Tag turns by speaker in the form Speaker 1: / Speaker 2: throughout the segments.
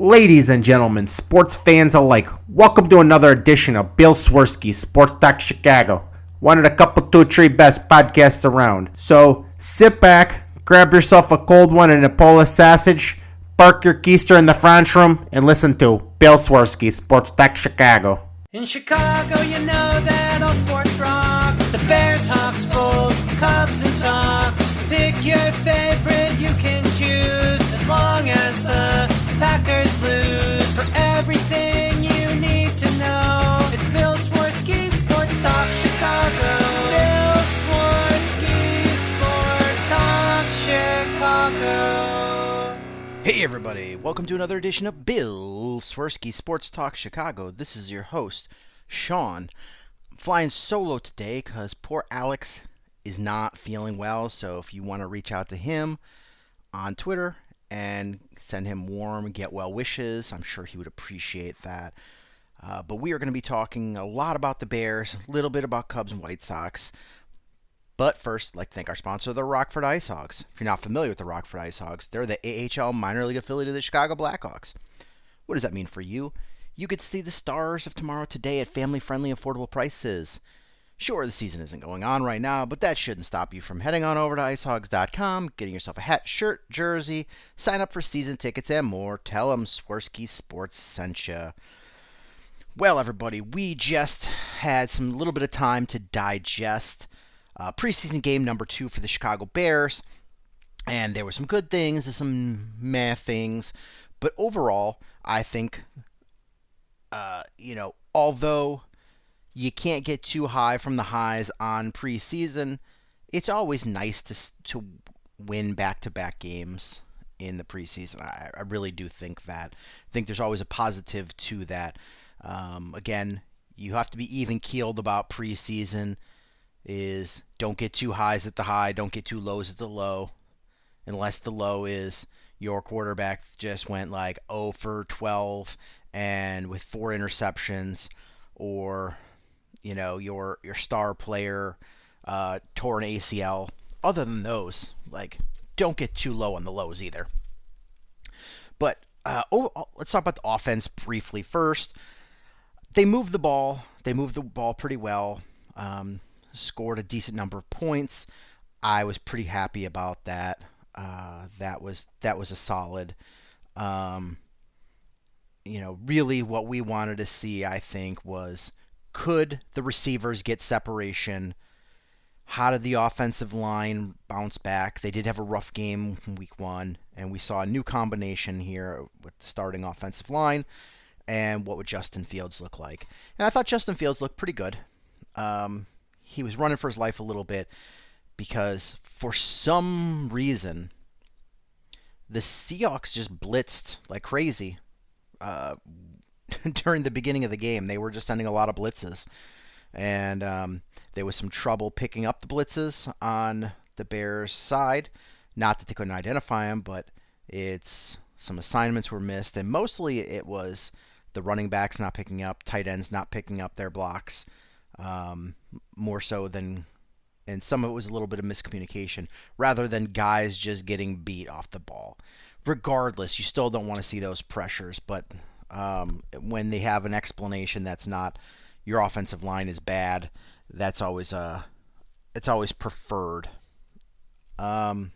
Speaker 1: Ladies and gentlemen, sports fans alike, welcome to another edition of Bill Swerski, Sports Talk Chicago. One of the couple, two, three best podcasts around. So sit back, grab yourself a cold one and a Polish sausage, park your keister in the French room, and listen to Bill Swerski, Sports Talk Chicago.
Speaker 2: In Chicago, you know that all sports rock. The Bears-Seahawks, Bulls, Cubs and Sox. Pick your favorite, you can choose, as long as the Packers lose. For everything you need to know, it's Bill Swerski, Sports Talk Chicago. Bill Swerski, Sports Talk Chicago.
Speaker 3: Hey everybody, welcome to another edition of Bill Swerski Sports Talk Chicago. This is your host, Shawn. I'm flying solo today because poor Alex is not feeling well, so if you want to reach out to him on Twitter and send him warm get well wishes, I'm sure he would appreciate that. But we are going to be talking a lot about the Bears, a little bit about Cubs and White Sox. But first, I'd like to thank our sponsor, the Rockford IceHogs. If you're not familiar with the Rockford IceHogs, they're the AHL minor league affiliate of the Chicago Blackhawks. What does that mean for you? You get to see the stars of tomorrow today at family-friendly, affordable prices. Sure, the season isn't going on right now, but that shouldn't stop you from heading on over to icehogs.com, getting yourself a hat, shirt, jersey, sign up for season tickets, and more. Tell them Swerski Sports sent you. Well, everybody, we just had some little bit of time to digest preseason game number 2 for the Chicago Bears, and there were some good things and some meh things, but overall, I think, although you can't get too high from the highs on preseason, it's always nice to win back-to-back games in the preseason. I really do think that. I think there's always a positive to that. Again, you have to be even-keeled about preseason. Is don't get too highs at the high, don't get too lows at the low, unless the low is your quarterback just went like 0 for 12 and with 4 interceptions, or your star player tore an ACL. Other than those, don't get too low on the lows either. But let's talk about the offense briefly first. They moved the ball. They moved the ball pretty well. Scored a decent number of points. I was pretty happy about that. That was a solid. Really what we wanted to see, I think, was could the receivers get separation? How did the offensive line bounce back? They did have a rough game in week 1, and we saw a new combination here with the starting offensive line. And what would Justin Fields look like? And I thought Justin Fields looked pretty good. He was running for his life a little bit because for some reason the Seahawks just blitzed like crazy during the beginning of the game. They were just sending a lot of blitzes, and there was some trouble picking up the blitzes on the Bears' side. Not that they couldn't identify them, but some assignments were missed, and mostly it was the running backs not picking up, tight ends not picking up their blocks. More so than, and some of it was a little bit of miscommunication, rather than guys just getting beat off the ball. Regardless, you still don't want to see those pressures, but when they have an explanation that's not your offensive line is bad, that's always it's always preferred. But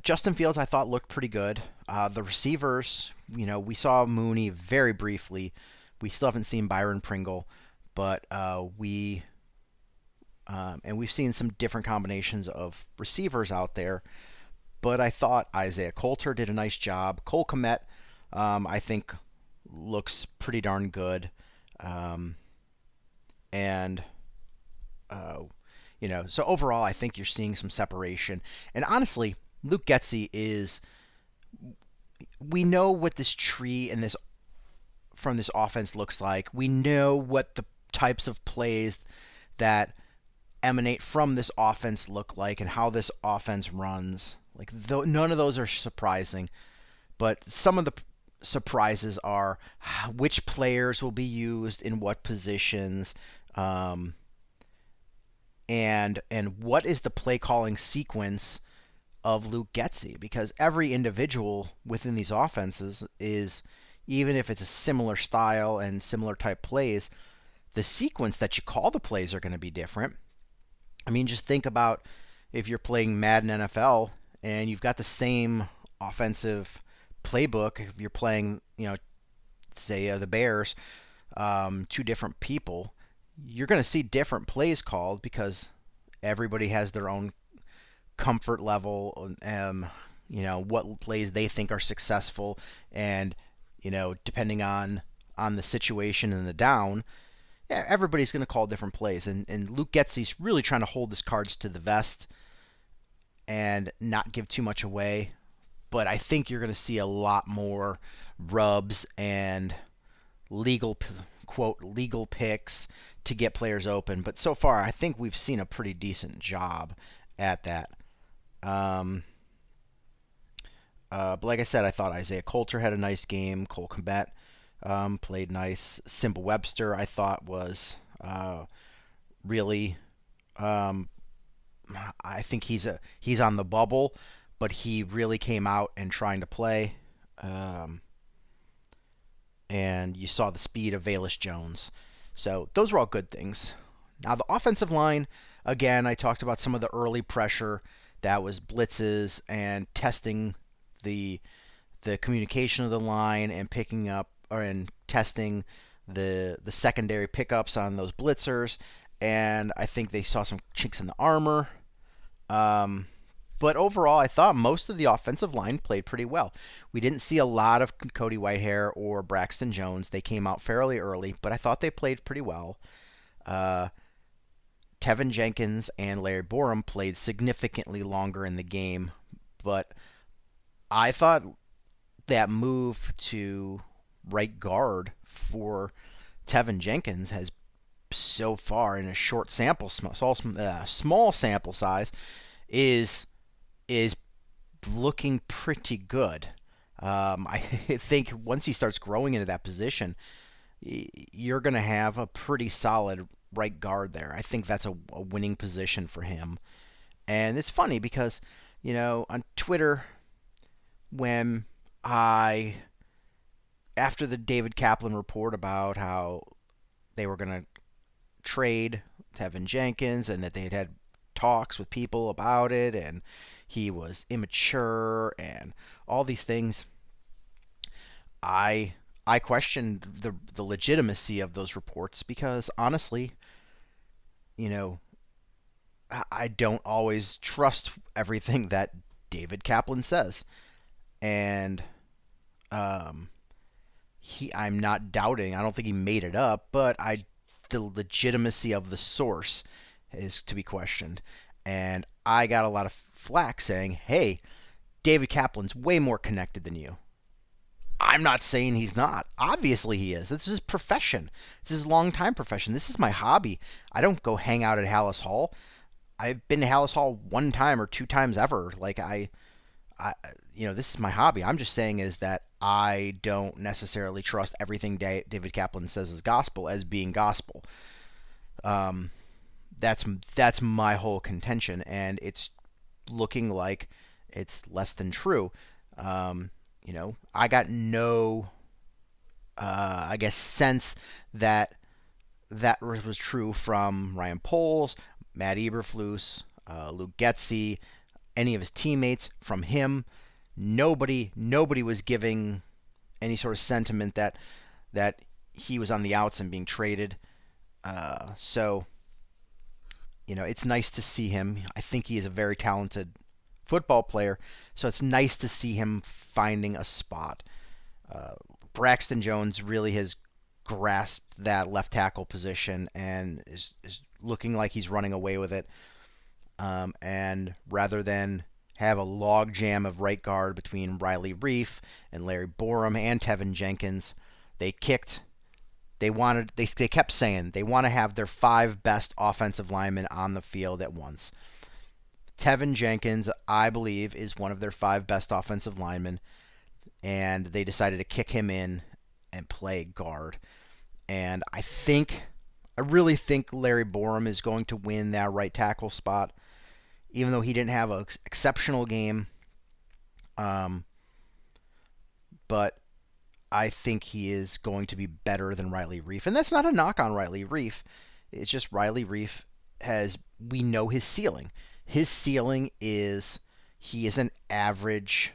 Speaker 3: Justin Fields, I thought, looked pretty good. The receivers, we saw Mooney very briefly. We still haven't seen Byron Pringle, but we've seen some different combinations of receivers out there. But I thought Isaiah Coulter did a nice job. Cole Kmet, I think, looks pretty darn good. So overall, I think you're seeing some separation. And honestly, Luke Getsy we know what this tree and from this offense looks like. We know what the types of plays that emanate from this offense look like and how this offense runs. None of those are surprising, but some of the surprises are which players will be used in what positions, and what is the play calling sequence of Luke Getsy, because every individual within these offenses is, even if it's a similar style and similar type plays, the sequence that you call the plays are going to be different. I mean, just think about if you're playing Madden NFL and you've got the same offensive playbook. If you're playing, say the Bears, two different people, you're going to see different plays called because everybody has their own comfort level, what plays they think are successful, and depending on the situation and the down, everybody's going to call different plays. And Luke Getsy's really trying to hold his cards to the vest and not give too much away. But I think you're going to see a lot more rubs and legal picks to get players open. But so far, I think we've seen a pretty decent job at that. But like I said, I thought Isaiah Coulter had a nice game. Cole Kmet played nice. Simba Webster, I thought, was really. I think he's on the bubble, but he really came out and trying to play. And you saw the speed of Velus Jones. So those were all good things. Now the offensive line, again, I talked about some of the early pressure that was blitzes and testing the communication of the line and picking up and testing the secondary pickups on those blitzers. And I think they saw some chinks in the armor. But overall, I thought most of the offensive line played pretty well. We didn't see a lot of Cody Whitehair or Braxton Jones. They came out fairly early, but I thought they played pretty well. Tevin Jenkins and Larry Borom played significantly longer in the game, but I thought that move to right guard for Tevin Jenkins has so far, in a short small sample size, is looking pretty good. I think once he starts growing into that position, you're going to have a pretty solid right guard there. I think that's a winning position for him. And it's funny because, on Twitter, after the David Kaplan report about how they were going to trade Tevin Jenkins and that they had talks with people about it and he was immature and all these things, I questioned the legitimacy of those reports because honestly, I don't always trust everything that David Kaplan says. And I'm not doubting. I don't think he made it up, but the legitimacy of the source is to be questioned. And I got a lot of flack saying, hey, David Kaplan's way more connected than you. I'm not saying he's not. Obviously he is. This is his profession. This is his long-time profession. This is my hobby. I don't go hang out at Hallis Hall. I've been to Hallis Hall one time or two times ever. Like this is my hobby. I'm just saying is that I don't necessarily trust everything David Kaplan says is gospel as being gospel. That's my whole contention, and it's looking like it's less than true. I got no, sense that was true from Ryan Poles, Matt Eberflus, Luke Getsy, any of his teammates, from him. Nobody was giving any sort of sentiment that he was on the outs and being traded. So it's nice to see him. I think he is a very talented football player, so it's nice to see him finding a spot. Braxton Jones really has grasped that left tackle position and is looking like he's running away with it. And rather than have a log jam of right guard between Riley Reif and Larry Borom and Tevin Jenkins, they kept saying they want to have their 5 best offensive linemen on the field at once. Tevin Jenkins, I believe, is one of their 5 best offensive linemen, and they decided to kick him in and play guard. And I really think Larry Borom is going to win that right tackle spot. even though he didn't have an exceptional game. But I think he is going to be better than Riley Reef. And that's not a knock on Riley Reef. It's just Riley Reef we know his ceiling. His ceiling is he is an average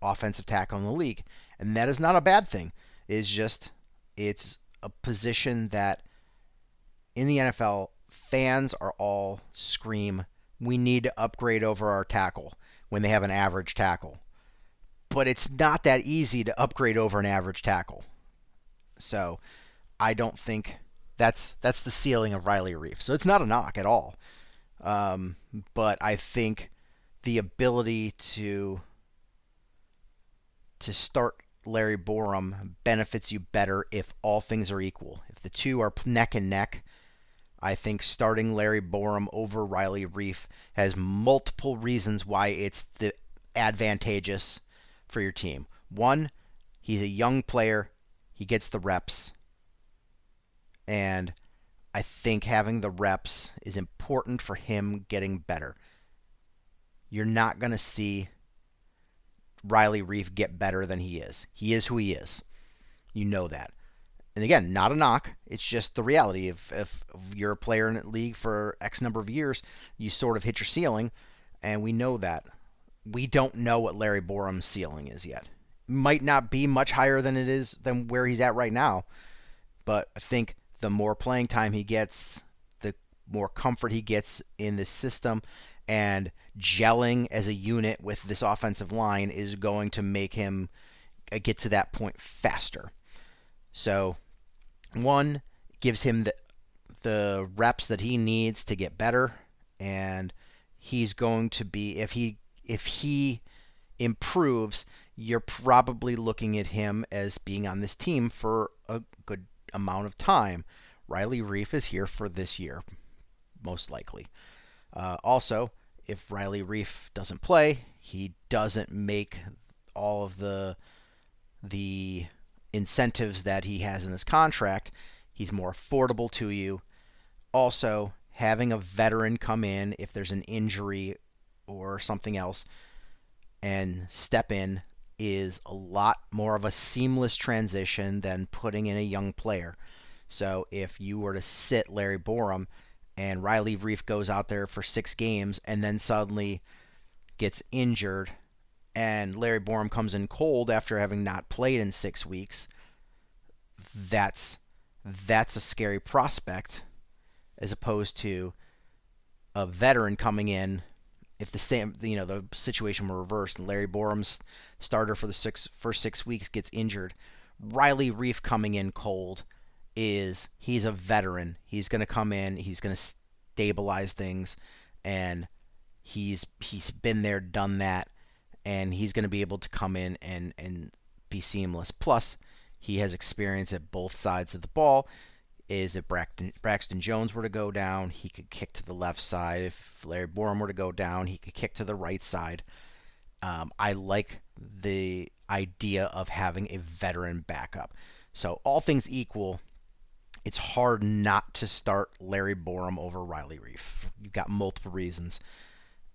Speaker 3: offensive tackle in the league. And that is not a bad thing. It's a position that in the NFL, fans are all scream, we need to upgrade over our tackle when they have an average tackle. But it's not that easy to upgrade over an average tackle. So I don't think that's the ceiling of Riley Reef. So it's not a knock at all. But I think the ability to start Larry Borom benefits you better if all things are equal. If the two are neck and neck, I think starting Larry Borom over Riley Reef has multiple reasons why it's the advantageous for your team. One, he's a young player. He gets the reps. And I think having the reps is important for him getting better. You're not going to see Riley Reef get better than he is. He is who he is. You know that. And again, not a knock. It's just the reality. If you're a player in the league for X number of years, you sort of hit your ceiling, and we know that. We don't know what Larry Borum's ceiling is yet. Might not be much higher than where he's at right now, but I think the more playing time he gets, the more comfort he gets in this system, and gelling as a unit with this offensive line is going to make him get to that point faster. So, one, gives him the reps that he needs to get better, and he's going to be, if he improves, you're probably looking at him as being on this team for a good amount of time. Riley Reef is here for this year, most likely. Also, if Riley Reef doesn't play, he doesn't make all of the incentives that he has in his contract. He's more affordable to you. Also, having a veteran come in if there's an injury or something else and step in is a lot more of a seamless transition than putting in a young player. So if you were to sit Larry Borom and Riley Reef goes out there for 6 games and then suddenly gets injured and Larry Borom comes in cold after having not played in 6 weeks, that's a scary prospect as opposed to a veteran coming in. If the situation were reversed and Larry Borum's starter for the first 6 weeks gets injured, Riley Reef coming in cold he's a veteran. He's going to come in, he's going to stabilize things, and he's been there, done that, and he's going to be able to come in and be seamless. Plus, he has experience at both sides of the ball. If Braxton Jones were to go down, he could kick to the left side. If Larry Borom were to go down, he could kick to the right side. I like the idea of having a veteran backup. So all things equal, it's hard not to start Larry Borom over Riley Reef. You've got multiple reasons,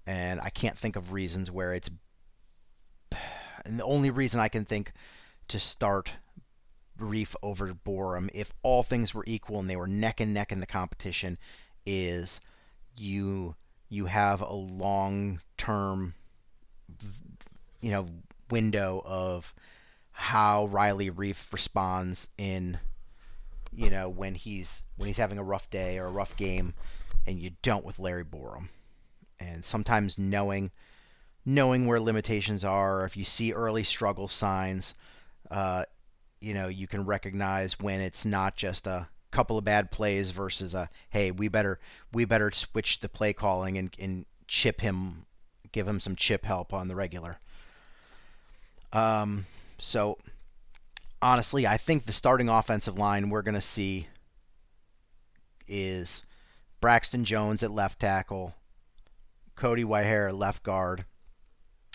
Speaker 3: and I can't think of reasons where it's... And the only reason I can think to start Reef over Borom, if all things were equal and they were neck and neck in the competition, is you have a long-term window of how Riley Reef responds in when he's having a rough day or a rough game, and you don't with Larry Borom. And sometimes knowing where limitations are, if you see early struggle signs, you can recognize when it's not just a couple of bad plays versus hey, we better switch the play calling and chip him, give him some chip help on the regular. So honestly, I think the starting offensive line we're going to see is Braxton Jones at left tackle, Cody Whitehair at left guard,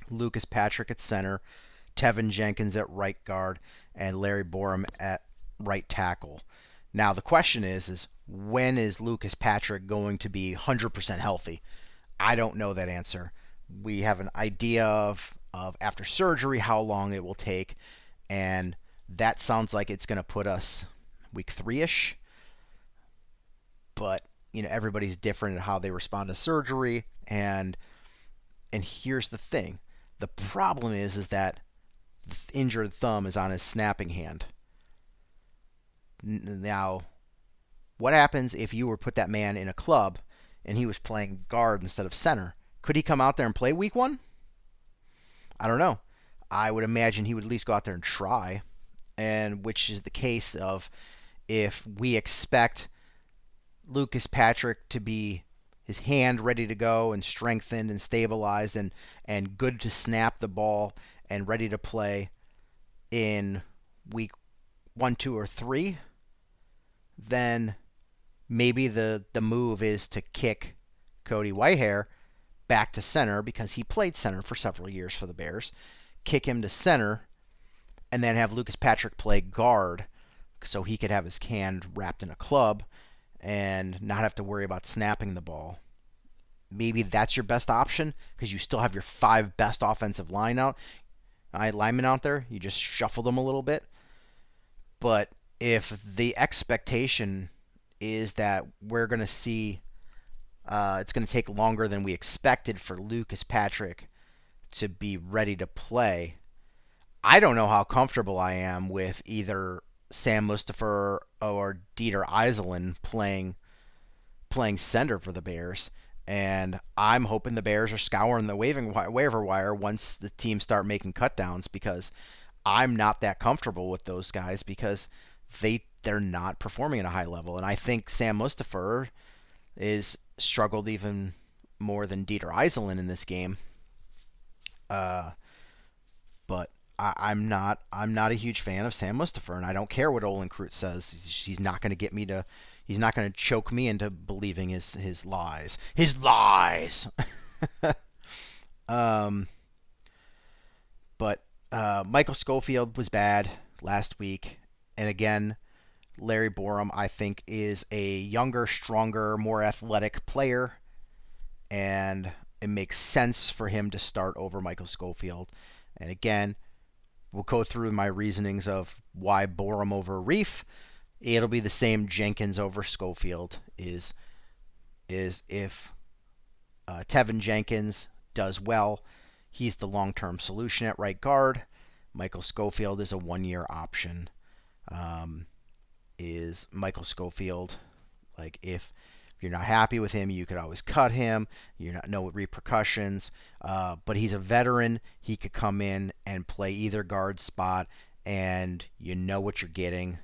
Speaker 3: Lucas Patrick at center, Tevin Jenkins at right guard, and Larry Borom at right tackle. Now the question is when is Lucas Patrick going to be 100% healthy? I don't know that answer. We have an idea of after surgery how long it will take, and that sounds like it's going to put us week 3-ish. But everybody's different in how they respond to surgery, and here's the thing: the problem is that the injured thumb is on his snapping hand. Now, what happens if you were put that man in a club and he was playing guard instead of center? Could he come out there and play week 1? I don't know. I would imagine he would at least go out there and try, and which is the case of if we expect Lucas Patrick to be his hand ready to go and strengthened and stabilized and good to snap the ball and ready to play in week 1, 2, or 3, then maybe the move is to kick Cody Whitehair back to center because he played center for several years for the Bears. Kick him to center and then have Lucas Patrick play guard so he could have his hand wrapped in a club and not have to worry about snapping the ball. Maybe that's your best option because you still have your 5 best offensive linemen out there. You just shuffle them a little bit. But if the expectation is that we're going to see it's going to take longer than we expected for Lucas Patrick to be ready to play, I don't know how comfortable I am with either Sam Mustipher or Dieter Iserlin playing center for the Bears. And I'm hoping the Bears are scouring the waiver wire once the teams start making cutdowns, because I'm not that comfortable with those guys because they're not performing at a high level. And I think Sam Mustipher is struggled even more than Dieter Iserlin in this game. But I'm not a huge fan of Sam Mustipher, and I don't care what Olin Kreutz says. He's not going to get me to. He's not going to choke me into believing his lies. His lies. But Michael Schofield was bad last week, and again, Larry Borom, I think, is a younger, stronger, more athletic player, and it makes sense for him to start over Michael Schofield. And again, we'll go through my reasonings of why Borom over Reef. It'll be the same Jenkins over Schofield is if Tevin Jenkins does well, he's the long-term solution at right guard. Michael Schofield is a 1-year option. Is Michael Schofield, like, if you're not happy with him, you could always cut him. You not know repercussions. But he's a veteran. He could come in and play either guard spot, and you know what you're getting.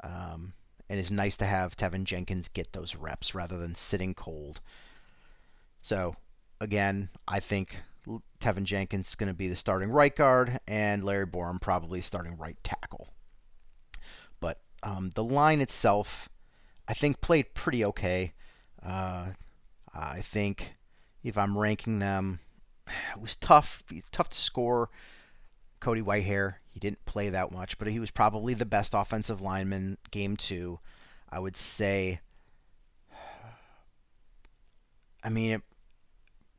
Speaker 3: And it's nice to have Tevin Jenkins get those reps rather than sitting cold. So, again, I think Tevin Jenkins is going to be the starting right guard, and Larry Borom probably starting right tackle. But the line itself, I think, played pretty okay. I think if I'm ranking them, it was tough to score Cody Whitehair. He didn't play that much, but he was probably the best offensive lineman game 2. I would say,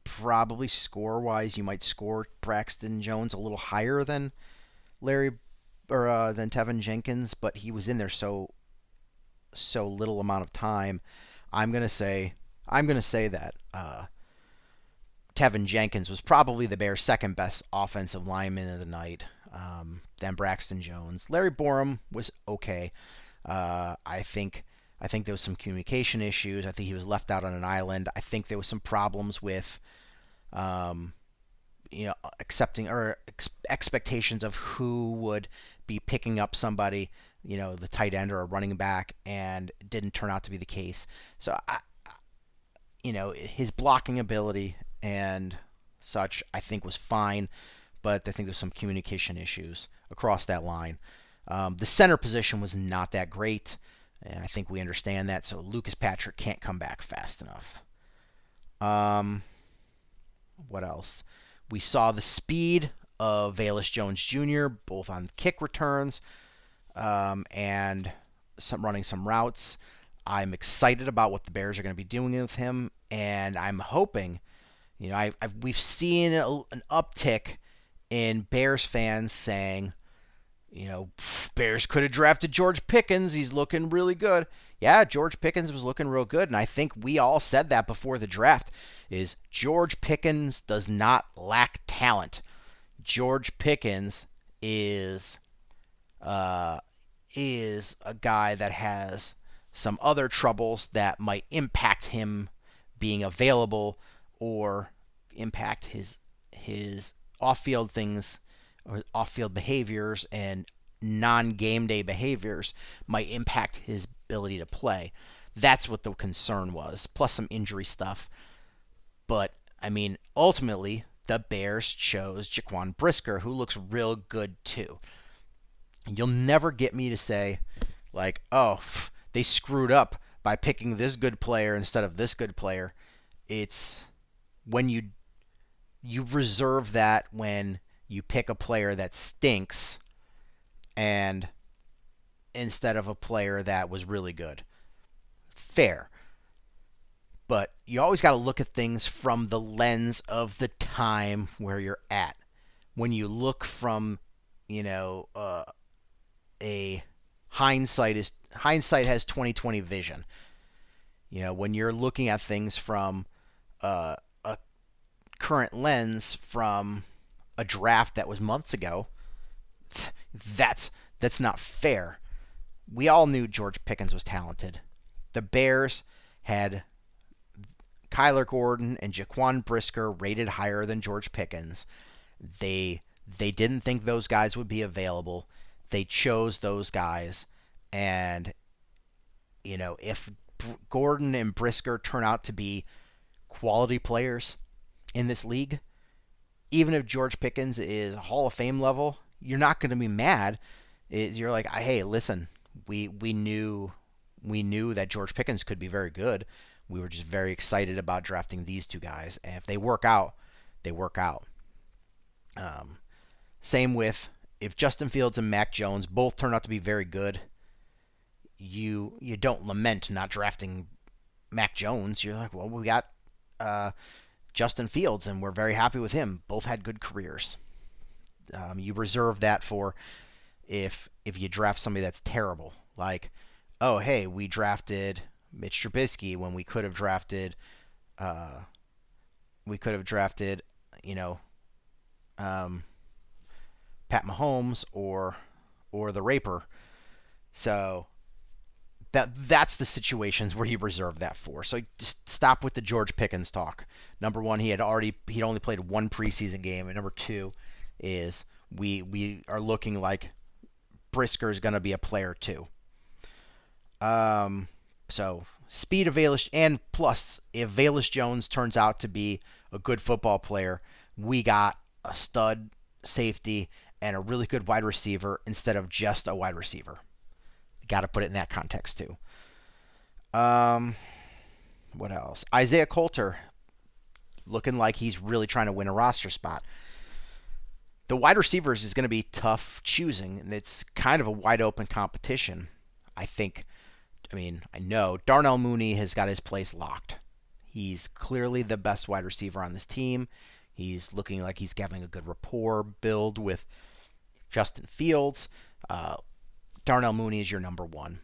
Speaker 3: probably score-wise, you might score Braxton Jones a little higher than than Tevin Jenkins, but he was in there so little amount of time. I'm gonna say that Tevin Jenkins was probably the Bears' second best offensive lineman of the night, than Braxton Jones. Larry Borom was okay. I think there was some communication issues. I think he was left out on an island. I think there was some problems with, accepting or expectations of who would be picking up somebody, the tight end or a running back, and it didn't turn out to be the case. So, his blocking ability and such, I think, was fine, but I think there's some communication issues across that line. The center position was not that great, and I think we understand that, so Lucas Patrick can't come back fast enough. What else? We saw the speed of Velus Jones Jr., both on kick returns and running some routes. I'm excited about what the Bears are going to be doing with him And I'm hoping, we've seen an uptick in Bears fans saying, Bears could have drafted George Pickens. He's looking really good. Yeah, George Pickens was looking real good, and I think we all said that before the draft, is George Pickens does not lack talent. George Pickens is a guy that has some other troubles that might impact him being available or impact his off-field things or off-field behaviors and non-game day behaviors might impact his ability to play. That's what the concern was, plus some injury stuff. But, ultimately, the Bears chose Jaquan Brisker, who looks real good too. You'll never get me to say, they screwed up by picking this good player instead of this good player. It's when you reserve that when you pick a player that stinks and instead of a player that was really good. Fair. But you always got to look at things from the lens of the time where you're at. When you look from, a hindsight has 20/20 vision. When you're looking at things from a current lens from a draft that was months ago, that's not fair. We all knew George Pickens was talented. The Bears had Kyler Gordon and Jaquan Brisker rated higher than George Pickens. They didn't think those guys would be available. They chose those guys, and if Gordon and Brisker turn out to be quality players in this league, even if George Pickens is Hall of Fame level, you're not going to be mad. You're like, hey, listen, we knew that George Pickens could be very good. We were just very excited about drafting these two guys, and if they work out, they work out. Same with if Justin Fields and Mac Jones both turn out to be very good, you don't lament not drafting Mac Jones. You're like, well, we got Justin Fields, and we're very happy with him. Both had good careers. You reserve that for if you draft somebody that's terrible. Like, oh, hey, we drafted Mitch Trubisky when we could have drafted Pat Mahomes or the Raper. So that's the situations where you reserve that for. So just stop with the George Pickens talk. Number one, he'd only played one preseason game, and number two is we are looking like Brisker is going to be a player too. So speed of Velus, and plus if Velus Jones turns out to be a good football player, we got a stud safety and a really good wide receiver instead of just a wide receiver. Got to put it in that context too. What else? Isaiah Coulter, looking like he's really trying to win a roster spot. The wide receivers is going to be tough choosing, and it's kind of a wide open competition. I know Darnell Mooney has got his place locked. He's clearly the best wide receiver on this team. He's looking like he's having a good rapport build with Justin Fields. Darnell Mooney is your number one.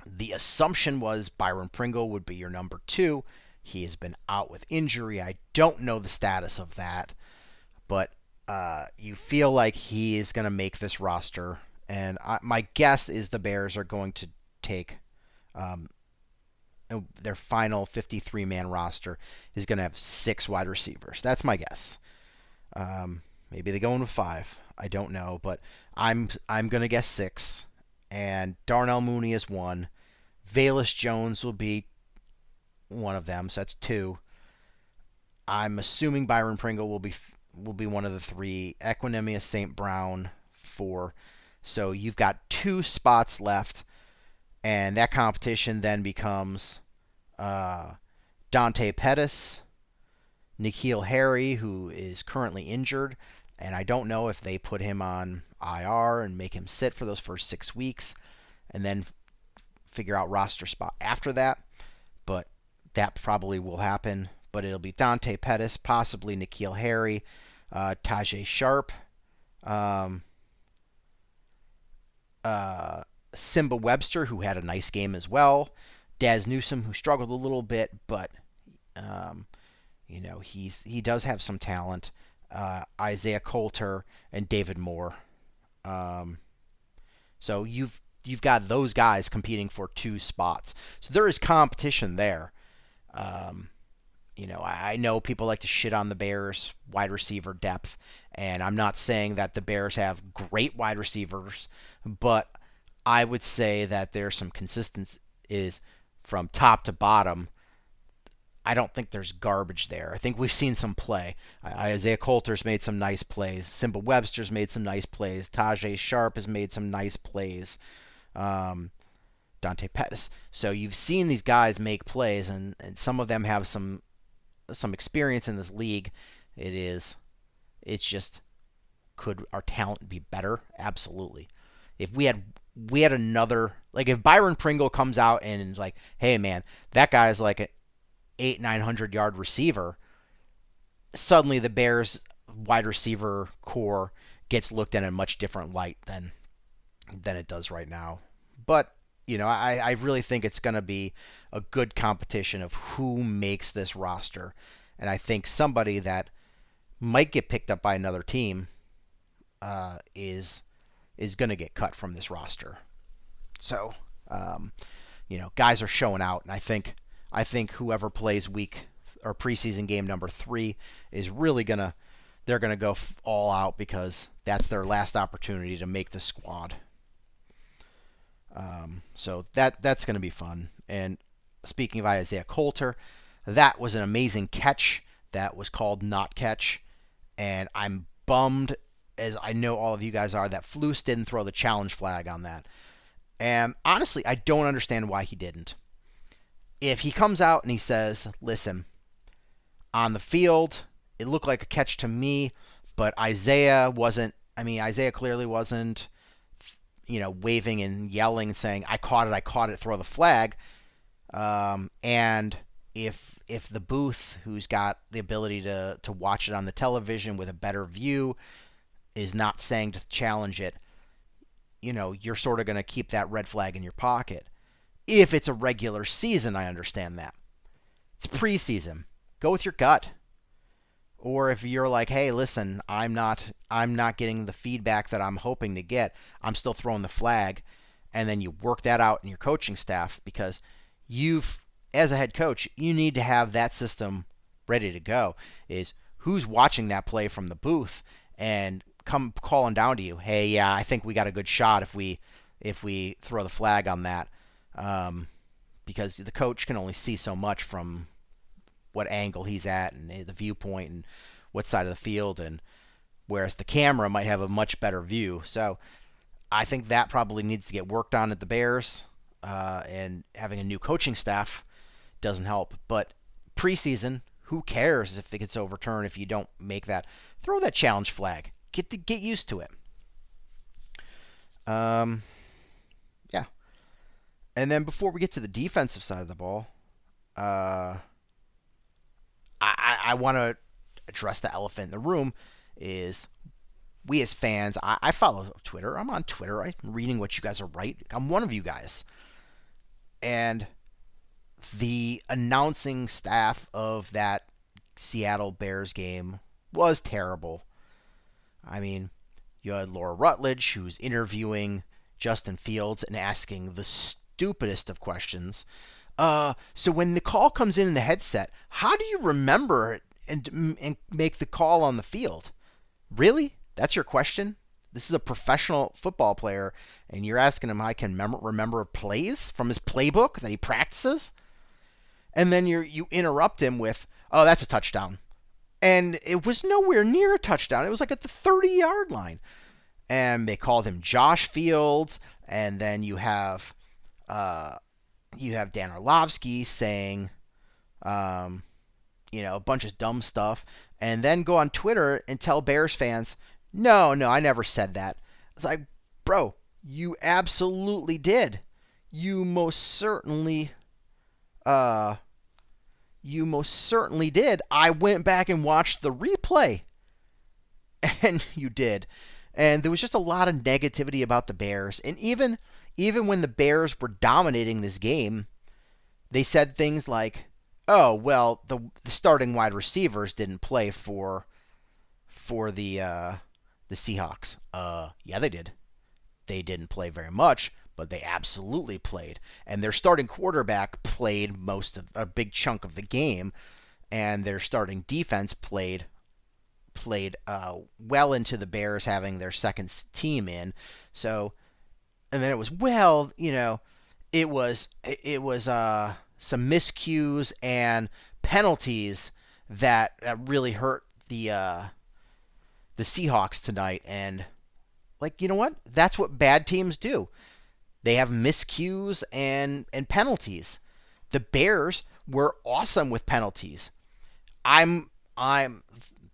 Speaker 3: The assumption was Byron Pringle would be your number two. He has been out with injury. I don't know the status of that, but you feel like he is going to make this roster. And my guess is the Bears are going to take their final 53-man roster is going to have 6 wide receivers. That's my guess. Maybe they go in with 5. I don't know, but I'm going to guess 6. And Darnell Mooney is 1. Velus Jones will be one of them, so that's 2. I'm assuming Byron Pringle will be one of the 3. Equinemius St. Brown 4. So you've got 2 spots left, and that competition then becomes Dante Pettis, N'Keal Harry, who is currently injured, and I don't know if they put him on IR and make him sit for those first 6 weeks, and then figure out roster spot after that. But that probably will happen, but it'll be Dante Pettis, possibly N'Keal Harry, Tajay Sharp, um, Simba Webster, who had a nice game as well, Daz Newsome, who struggled a little bit, but he does have some talent. Isaiah Coulter and David Moore. So you've got those guys competing for 2 spots. So there is competition there. I know people like to shit on the Bears' wide receiver depth, and I'm not saying that the Bears have great wide receivers, but I would say that there's some consistency is from top to bottom. I don't think there's garbage there. I think we've seen some play. Isaiah Coulter's made some nice plays. Simba Webster's made some nice plays. Tajay Sharp has made some nice plays. Dante Pettis. So you've seen these guys make plays, and some of them have some experience in this league. It's just, could our talent be better? Absolutely. If we had another, like if Byron Pringle comes out and is like, hey man, that guy's like a 800-900 yard receiver, suddenly the Bears wide receiver core gets looked at in a much different light than it does right now. But I really think it's going to be a good competition of who makes this roster, and I think somebody that might get picked up by another team is going to get cut from this roster. So guys are showing out, and I think whoever plays week or preseason game number 3 is really they're gonna go all out, because that's their last opportunity to make the squad. So that's gonna be fun. And speaking of Isaiah Coulter, that was an amazing catch that was called not catch, and I'm bummed, as I know all of you guys are, that Flus didn't throw the challenge flag on that. And honestly, I don't understand why he didn't. If he comes out and he says, listen, on the field, it looked like a catch to me, but Isaiah clearly wasn't, waving and yelling and saying, I caught it, throw the flag. And if the booth, who's got the ability to watch it on the television with a better view, is not saying to challenge it, you're sort of going to keep that red flag in your pocket. If it's a regular season, I understand that. It's preseason. Go with your gut. Or if you're like, hey, listen, I'm not getting the feedback that I'm hoping to get, I'm still throwing the flag, and then you work that out in your coaching staff, because as a head coach, you need to have that system ready to go. Is who's watching that play from the booth and come calling down to you, hey, yeah, I think we got a good shot if we throw the flag on that. Because the coach can only see so much from what angle he's at and the viewpoint and what side of the field, and whereas the camera might have a much better view. So I think that probably needs to get worked on at the Bears, and having a new coaching staff doesn't help. But preseason, who cares if it gets overturned if you don't make that? Throw that challenge flag. Get used to it. Yeah. And then before we get to the defensive side of the ball, I want to address the elephant in the room. Is we as fans, I follow Twitter. I'm on Twitter. I'm reading what you guys are writing. I'm one of you guys. And the announcing staff of that Seattle Bears game was terrible. I mean, you had Laura Rutledge, who's interviewing Justin Fields and asking the stupidest of questions. So when the call comes in the headset, how do you remember it and make the call on the field? Really? That's your question? This is a professional football player, and you're asking him how he can remember plays from his playbook that he practices? And then you interrupt him with, oh, that's a touchdown. And it was nowhere near a touchdown. It was like at the 30-yard line. And they called him Josh Fields, and then you have Dan Orlovsky saying, a bunch of dumb stuff, and then go on Twitter and tell Bears fans, no, I never said that. It's like, bro, you absolutely did. You most certainly You most certainly did. I went back and watched the replay. And you did. And there was just a lot of negativity about the Bears. And even when the Bears were dominating this game, they said things like, "Oh, well, the starting wide receivers didn't play for the Seahawks." Yeah, they did. They didn't play very much, but they absolutely played. And their starting quarterback played a big chunk of the game, and their starting defense played well into the Bears having their second team in. So, and then it was it was some miscues and penalties that really hurt the Seahawks tonight. And you know what? That's what bad teams do. They have miscues and penalties. The Bears were awesome with penalties.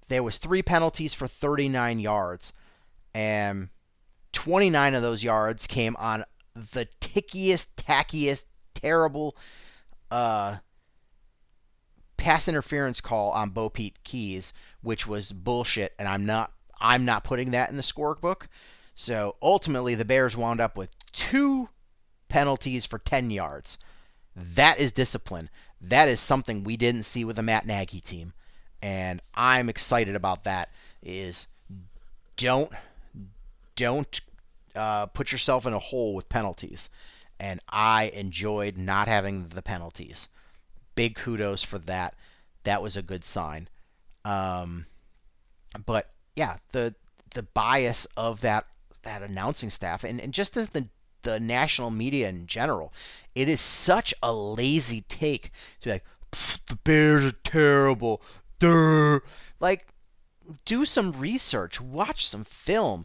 Speaker 3: There was 3 penalties for 39 yards, and 29 of those yards came on the tickiest, tackiest, terrible pass interference call on Bo Peep Keys, which was bullshit, and I'm not putting that in the scorebook. So ultimately, the Bears wound up with 2 penalties for 10 yards. That is discipline. That is something we didn't see with the Matt Nagy team. And I'm excited about that. Is don't put yourself in a hole with penalties. And I enjoyed not having the penalties. Big kudos for that. That was a good sign. But yeah, the bias of that announcing staff and just as the national media in general, it is such a lazy take to be like, the Bears are terrible. Duh. Do some research, watch some film,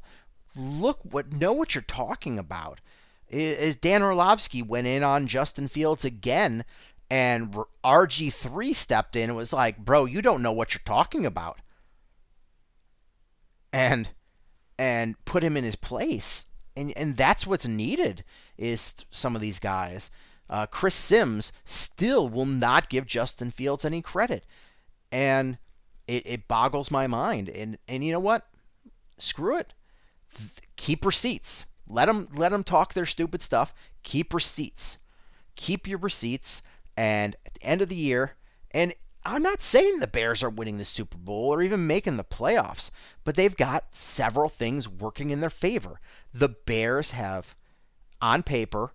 Speaker 3: know what you're talking about. As Dan Orlovsky went in on Justin Fields again, and RG3 stepped in and was like, "Bro, you don't know what you're talking about," and put him in his place. And that's what's needed is some of these guys. Chris Sims still will not give Justin Fields any credit. And it boggles my mind. And you know what? Screw it. Keep receipts. Let them talk their stupid stuff. Keep receipts. Keep your receipts. And at the end of the year, and I'm not saying the Bears are winning the Super Bowl or even making the playoffs, but they've got several things working in their favor. The Bears have, on paper,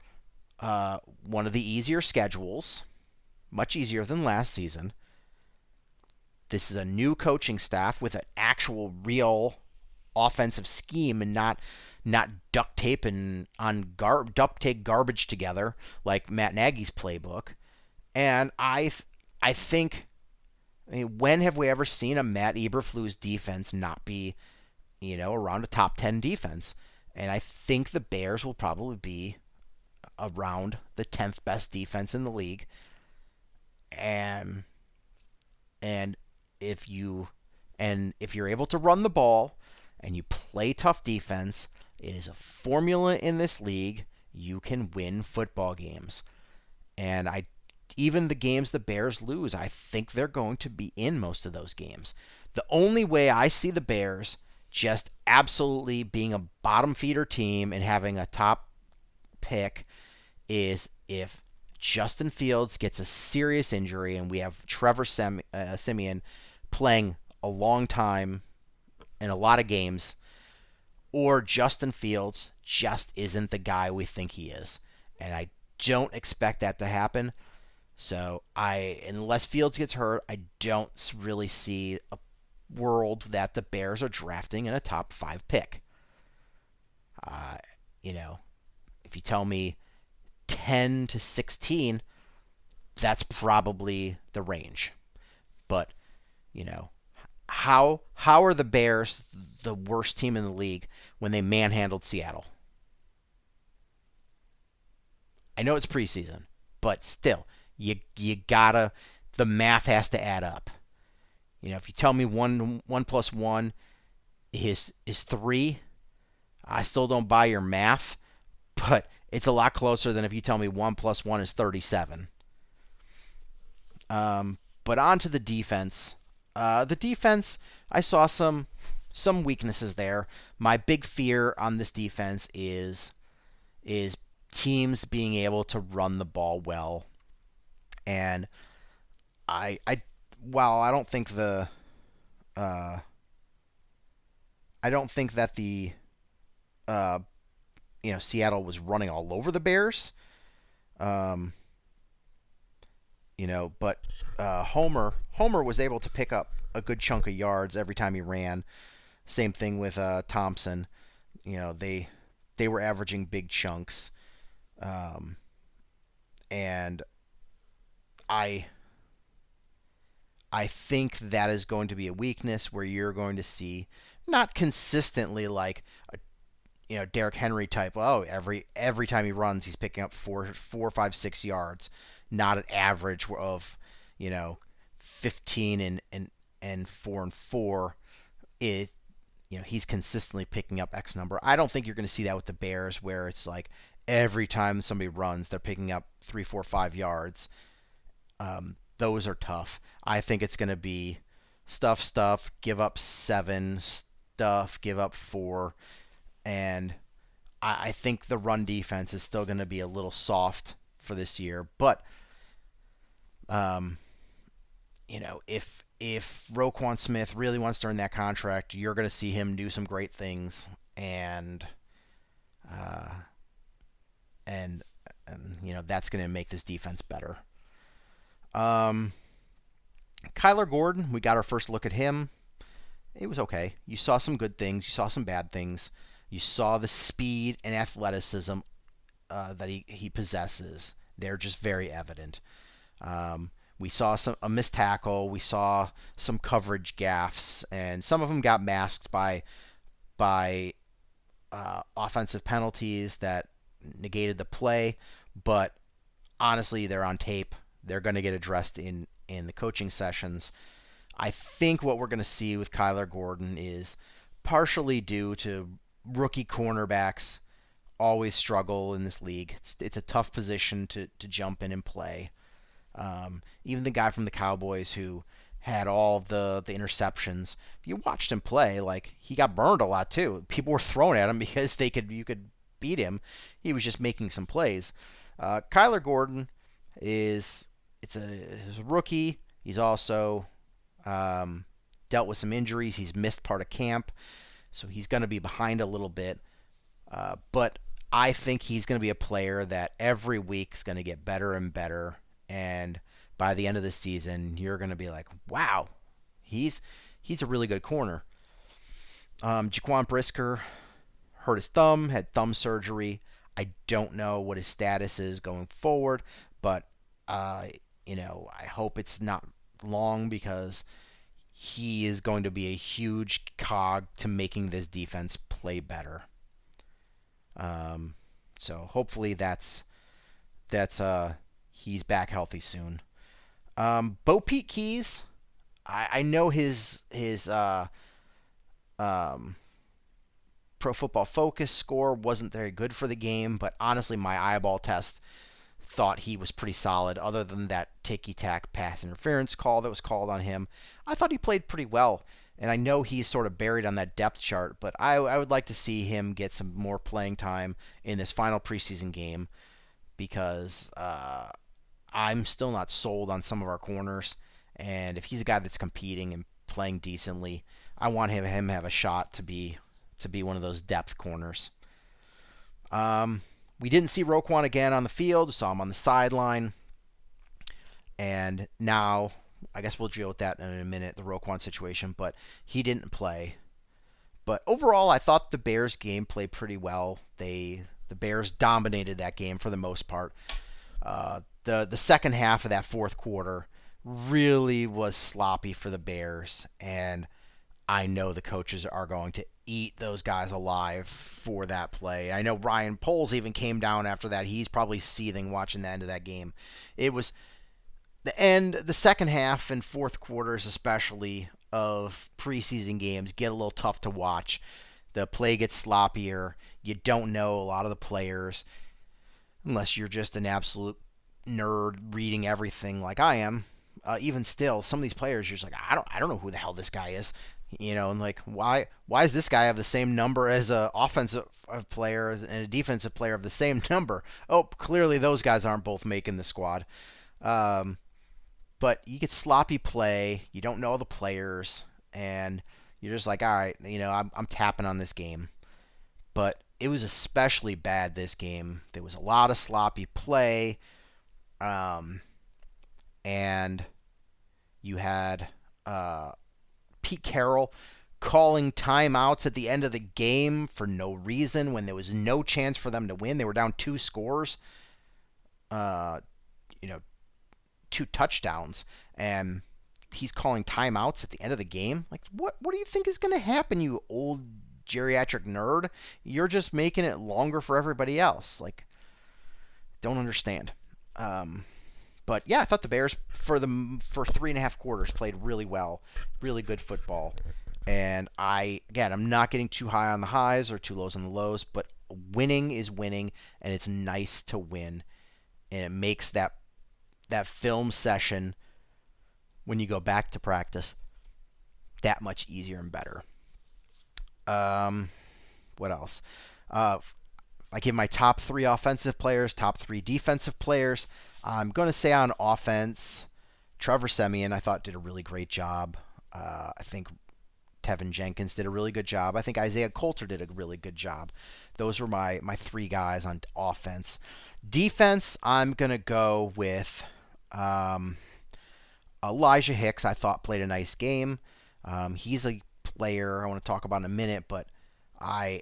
Speaker 3: one of the easier schedules, much easier than last season. This is a new coaching staff with an actual real offensive scheme and not duct tape garbage together like Matt Nagy's playbook. And I think, when have we ever seen a Matt Eberflus defense not be, around a top 10 defense? And I think the Bears will probably be around the 10th best defense in the league. And if you're able to run the ball and you play tough defense, it is a formula in this league. You can win football games. And even the games the Bears lose, I think they're going to be in most of those games. The only way I see the Bears just absolutely being a bottom feeder team and having a top pick is if Justin Fields gets a serious injury and we have Trevor Siemian playing a long time in a lot of games, or Justin Fields just isn't the guy we think he is. And I don't expect that to happen. So unless Fields gets hurt, I don't really see a world that the Bears are drafting in a top 5 pick. If you tell me 10 to 16, that's probably the range. But, how are the Bears the worst team in the league when they manhandled Seattle? I know it's preseason, but still, you gotta, the math has to add up. If you tell me 1 plus 1 is 3, I still don't buy your math, but it's a lot closer than if you tell me 1 plus 1 is 37. But on to the defense. The defense, I saw some weaknesses there. My big fear on this defense is teams being able to run the ball well. And while I don't think that the Seattle was running all over the Bears. But Homer was able to pick up a good chunk of yards every time he ran. Same thing with Thompson. They were averaging big chunks, and I think that is going to be a weakness where you're going to see not consistently like a Derrick Henry type. Oh, every time he runs, he's picking up 4, 5, 6 yards. Not an average of 15 and 4 and 4. He's consistently picking up X number. I don't think you're going to see that with the Bears, where it's like every time somebody runs, they're picking up 3, 4, 5 yards. Those are tough. I think it's going to be stuff, give up 7, stuff, give up 4, and I think the run defense is still going to be a little soft for this year. But if Roquan Smith really wants to earn that contract, you're going to see him do some great things, and that's going to make this defense better. Kyler Gordon, we got our first look at him. It was okay. You saw some good things. You saw some bad things. You saw the speed and athleticism that he possesses. They're just very evident. We saw a missed tackle. We saw some coverage gaffes, and some of them got masked by offensive penalties that negated the play. But honestly, they're on tape. They're going to get addressed in the coaching sessions. I think what we're going to see with Kyler Gordon is partially due to rookie cornerbacks always struggle in this league. It's a tough position to jump in and play. Even the guy from the Cowboys who had all the interceptions, if you watched him play, like, he got burned a lot too. People were throwing at him because you could beat him. He was just making some plays. Kyler Gordon is a rookie. He's also dealt with some injuries. He's missed part of camp, so he's going to be behind a little bit. But I think he's going to be a player that every week is going to get better and better. And by the end of the season, you're going to be like, wow, he's a really good corner. Jaquan Brisker hurt his thumb, had thumb surgery. I don't know what his status is going forward, but I hope it's not long, because he is going to be a huge cog to making this defense play better. So hopefully that's he's back healthy soon. Bo Peep Keys, I know his Pro Football Focus score wasn't very good for the game, but honestly, my eyeball test thought he was pretty solid. Other than that ticky-tack pass interference call that was called on him, I thought he played pretty well. And I know he's sort of buried on that depth chart, but I would like to see him get some more playing time in this final preseason game, because I'm still not sold on some of our corners. And if he's a guy that's competing and playing decently, I want him to have a shot to be one of those depth corners. We didn't see Roquan again on the field. Saw him on the sideline. And now, I guess we'll deal with that in a minute, the Roquan situation, but he didn't play. But overall, I thought the Bears game played pretty well. The Bears dominated that game for the most part. The second half of that fourth quarter really was sloppy for the Bears, and I know the coaches are going to eat those guys alive for that play. I know Ryan Poles even came down after that. He's probably seething watching the end of that game. It was the second half and fourth quarters especially of preseason games get a little tough to watch. The play gets sloppier. You don't know a lot of the players unless you're just an absolute nerd reading everything like I am. even still, some of these players, you're just like, I don't know who the hell this guy is. And like, why does this guy have the same number as a offensive player and a defensive player of the same number? Oh, clearly those guys aren't both making the squad. But you get sloppy play, you don't know the players, and you're just like, all right, I'm tapping on this game. But it was especially bad this game. There was a lot of sloppy play, and you had Pete Carroll calling timeouts at the end of the game for no reason when there was no chance for them to win. They were down 2 scores, 2 touchdowns, and he's calling timeouts at the end of the game. Like, what do you think is going to happen, you old geriatric nerd? You're just making it longer for everybody else. Like, don't understand. But yeah, I thought the Bears for 3.5 quarters played really well, really good football. And I'm not getting too high on the highs or too lows on the lows, but winning is winning, and it's nice to win, and it makes that film session when you go back to practice that much easier and better. What else? I give my top 3 offensive players, top 3 defensive players. I'm going to say on offense, Trevor Siemian, I thought, did a really great job. I think Tevin Jenkins did a really good job. I think Isaiah Coulter did a really good job. Those were my 3 guys on offense. Defense, I'm going to go with Elijah Hicks. I thought played a nice game. He's a player I want to talk about in a minute, but I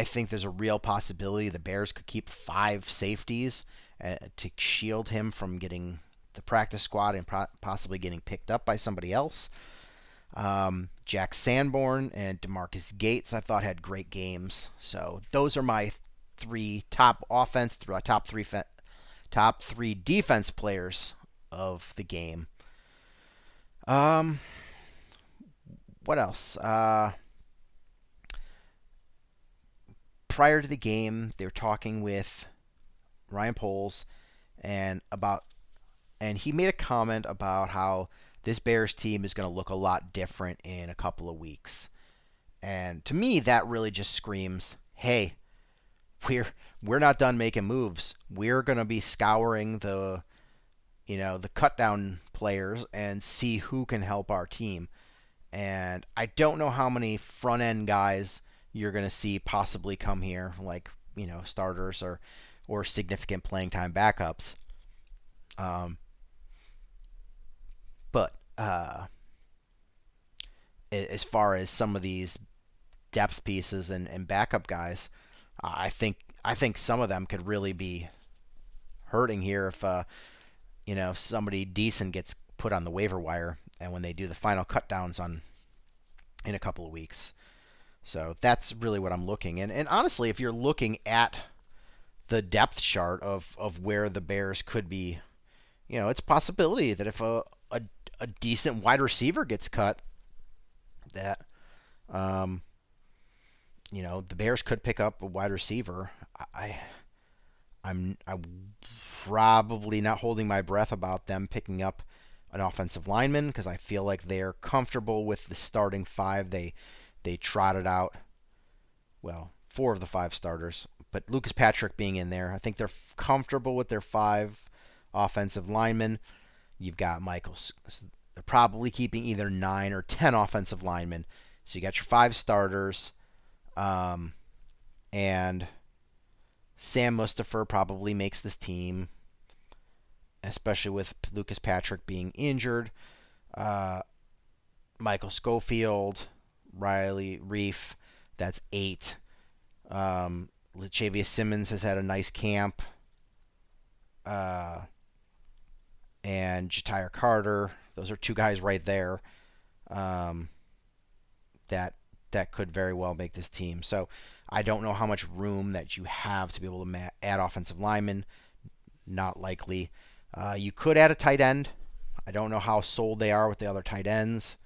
Speaker 3: think there's a real possibility the Bears could keep 5 safeties to shield him from getting the practice squad and possibly getting picked up by somebody else. Jack Sanborn and DeMarcus Gates, I thought, had great games. So those are my 3 top offense, top 3 defense players of the game. What else? Prior to the game, they were talking with Ryan Poles and he made a comment about how this Bears team is going to look a lot different in a couple of weeks. And to me, that really just screams, hey, we're not done making moves. We're going to be scouring the cut down players and see who can help our team. And I don't know how many front end guys you're going to see possibly come here, like, starters or significant playing time backups. But as far as some of these depth pieces and backup guys, I think some of them could really be hurting here if somebody decent gets put on the waiver wire and when they do the final cut downs in a couple of weeks. So that's really what I'm looking. And honestly, if you're looking at the depth chart of where the Bears could be, it's a possibility that if a decent wide receiver gets cut, that the Bears could pick up a wide receiver. I'm probably not holding my breath about them picking up an offensive lineman because I feel like they're comfortable with the starting 5 they trotted out. Well, 4 of the 5 starters, but Lucas Patrick being in there, I think they're comfortable with their 5 offensive linemen. You've got Michaels. They're probably keeping either 9 or 10 offensive linemen. So you got your 5 starters, and Sam Mustipher probably makes this team, especially with Lucas Patrick being injured. Michael Schofield, Riley Reif, that's 8. Latavius Simmons has had a nice camp. And Ja'Tyre Carter, those are 2 guys right there that could very well make this team. So I don't know how much room that you have to be able to add offensive linemen. Not likely. You could add a tight end. I don't know how sold they are with the other tight ends.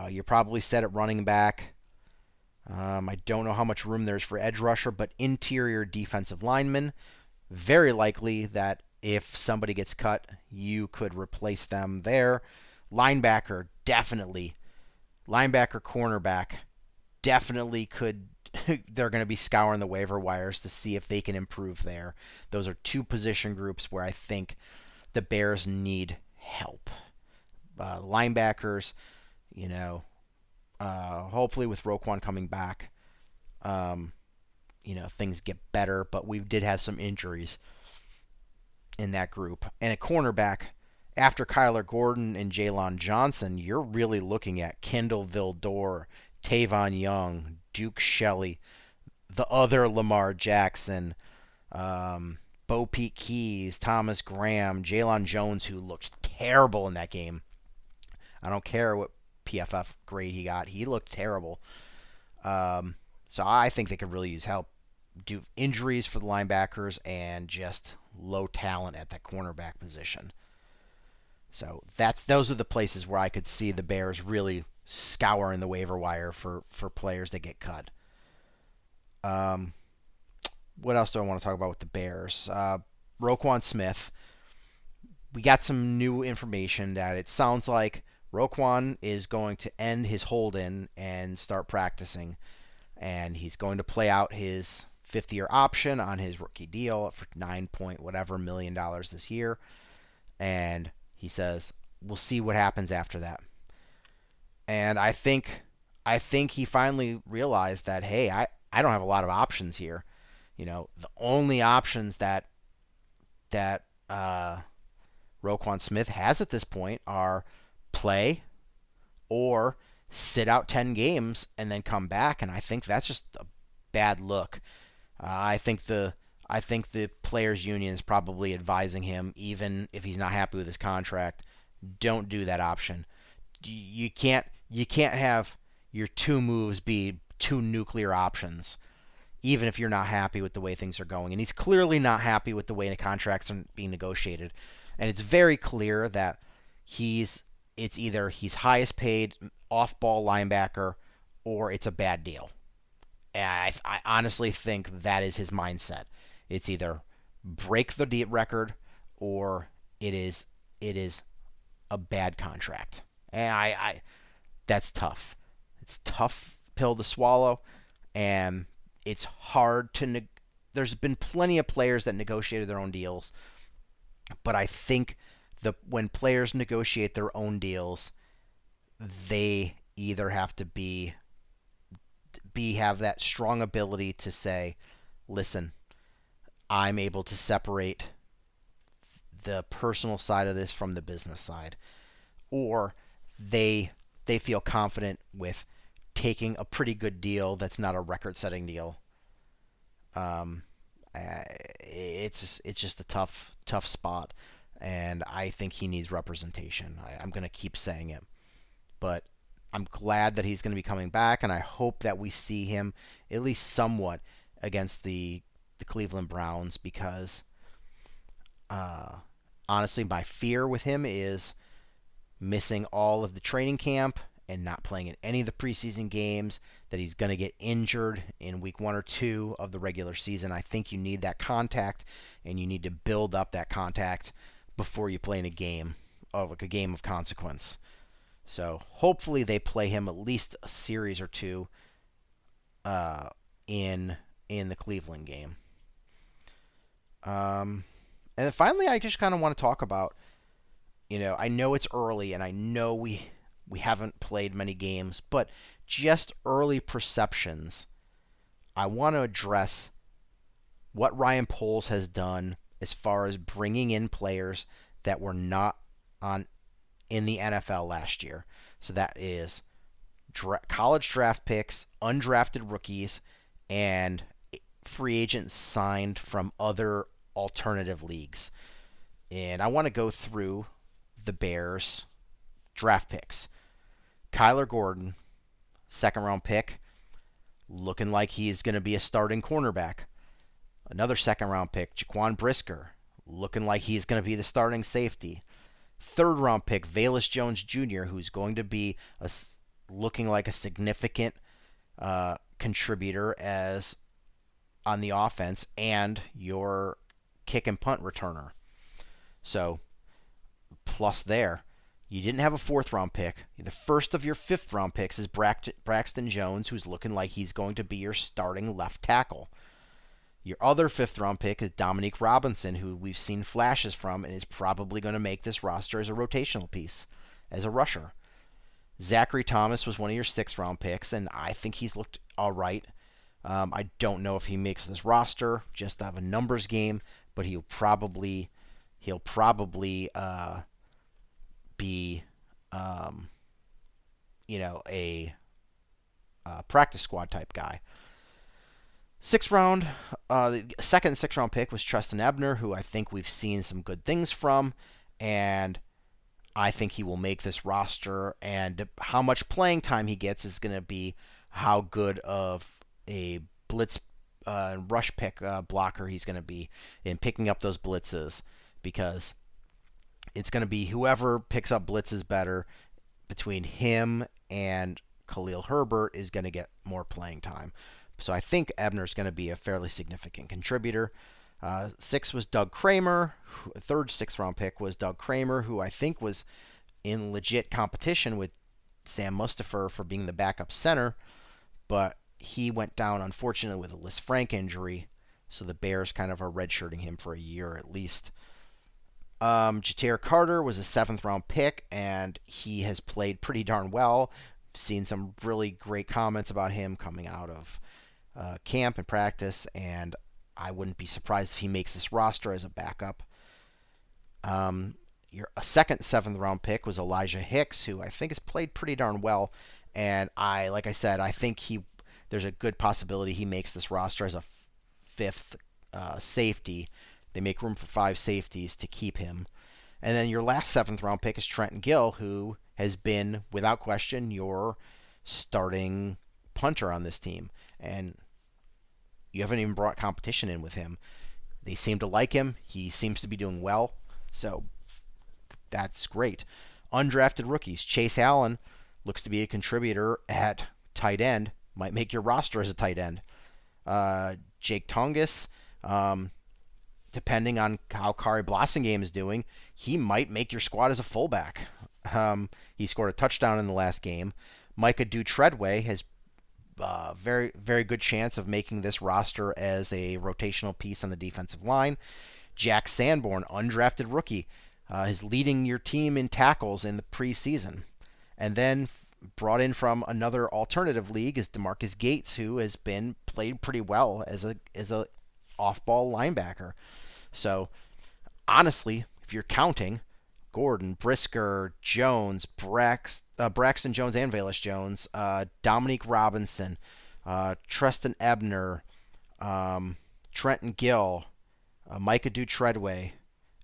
Speaker 3: You're probably set at running back. I don't know how much room there's for edge rusher, but interior defensive lineman, very likely that if somebody gets cut, you could replace them there. Linebacker, definitely. Linebacker, cornerback, definitely could. They're going to be scouring the waiver wires to see if they can improve there. Those are two position groups where I think the Bears need help. Linebackers, hopefully with Roquan coming back, things get better. But we did have some injuries in that group. And a cornerback, after Kyler Gordon and Jaylon Johnson, you're really looking at Kendall Vildor, Tavon Young, Duke Shelley, the other Lamar Jackson, Bo Peep Keys, Thomas Graham, Jaylon Jones, who looked terrible in that game. I don't care what PFF grade he got. He looked terrible. So I think they could really use help. Do injuries for the linebackers and just low talent at that cornerback position. So those are the places where I could see the Bears really scouring the waiver wire for players that get cut. What else do I want to talk about with the Bears? Roquan Smith. We got some new information that it sounds like Roquan is going to end his hold-in and start practicing, and he's going to play out his fifth-year option on his rookie deal for $9 million this year, and he says we'll see what happens after that. And I think he finally realized that, hey, I don't have a lot of options here. The only options that Roquan Smith has at this point are play or sit out 10 games and then come back, and I think that's just a bad look. I think the players' union is probably advising him, even if he's not happy with his contract, don't do that option. You can't have your two moves be two nuclear options, even if you're not happy with the way things are going. And he's clearly not happy with the way the contracts are being negotiated. And it's very clear that it's either he's highest paid off-ball linebacker or it's a bad deal. And I honestly think that is his mindset. It's either break the record or it is a bad contract. And I that's tough. It's a tough pill to swallow, and it's hard to there's been plenty of players that negotiated their own deals, but I think when players negotiate their own deals, they either have to have that strong ability to say, listen, I'm able to separate the personal side of this from the business side, or they feel confident with taking a pretty good deal that's not a record-setting deal. It's just a tough spot, and I think he needs representation. I'm going to keep saying it, but I'm glad that he's going to be coming back, and I hope that we see him at least somewhat against the Cleveland Browns, because honestly, my fear with him is missing all of the training camp and not playing in any of the preseason games, that he's going to get injured in week 1 or 2 of the regular season. I think you need that contact, and you need to build up that contact before you play in a game of consequence. So hopefully they play him at least a series or two in the Cleveland game. And then finally, I just kind of want to talk about, I know it's early, and I know we haven't played many games, but just early perceptions. I want to address what Ryan Poles has done as far as bringing in players that were not in the NFL last year. So that is college draft picks, undrafted rookies, and free agents signed from other alternative leagues. And I want to go through the Bears draft picks. Kyler Gordon, second-round pick, looking like he's going to be a starting cornerback. Another second-round pick, Jaquan Brisker, looking like he's going to be the starting safety. Third-round pick, Velus Jones Jr., who's going to be looking like a significant contributor on the offense and your kick and punt returner. So, plus there, you didn't have a fourth-round pick. The first of your fifth-round picks is Braxton Jones, who's looking like he's going to be your starting left tackle. Your other fifth-round pick is Dominique Robinson, who we've seen flashes from and is probably going to make this roster as a rotational piece, as a rusher. Zachary Thomas was one of your sixth-round picks, and I think he's looked all right. I don't know if he makes this roster, just have a numbers game, but he'll probably be a practice squad type guy. The second sixth-round pick was Trestan Ebner, who I think we've seen some good things from, and I think he will make this roster, and how much playing time he gets is going to be how good of a blitz rush pick blocker he's going to be in picking up those blitzes, because it's going to be whoever picks up blitzes better between him and Khalil Herbert is going to get more playing time. So I think Ebner's going to be a fairly significant contributor. Six was Doug Kramer. Third sixth-round pick was Doug Kramer, who I think was in legit competition with Sam Mustipher for being the backup center, but he went down, unfortunately, with a Liz Frank injury, so the Bears kind of are redshirting him for a year at least. Ja'Tyre Carter was a seventh-round pick, and he has played pretty darn well. Seen some really great comments about him coming out of camp and practice, and I wouldn't be surprised if he makes this roster as a backup. Your second seventh-round pick was Elijah Hicks, who I think has played pretty darn well, and I think there's a good possibility he makes this roster as a fifth safety. They make room for five safeties to keep him. And then your last seventh-round pick is Trenton Gill, who has been, without question, your starting punter on this team. And you haven't even brought competition in with him. They seem to like him. He seems to be doing well. So that's great. Undrafted rookies. Chase Allen looks to be a contributor at tight end. Might make your roster as a tight end. Jake Tungus, depending on how Kari Blasingame is doing, he might make your squad as a fullback. He scored a touchdown in the last game. Micah Treadway has very, very good chance of making this roster as a rotational piece on the defensive line. Jack Sanborn, undrafted rookie, is leading your team in tackles in the preseason. And then brought in from another alternative league is DeMarcus Gates, who has played pretty well as a off-ball linebacker. So honestly, if you're counting Gordon, Brisker, Jones, Braxton Jones and Velus Jones, Dominique Robinson, Trestan Ebner, Trenton Gill, Micah Treadway,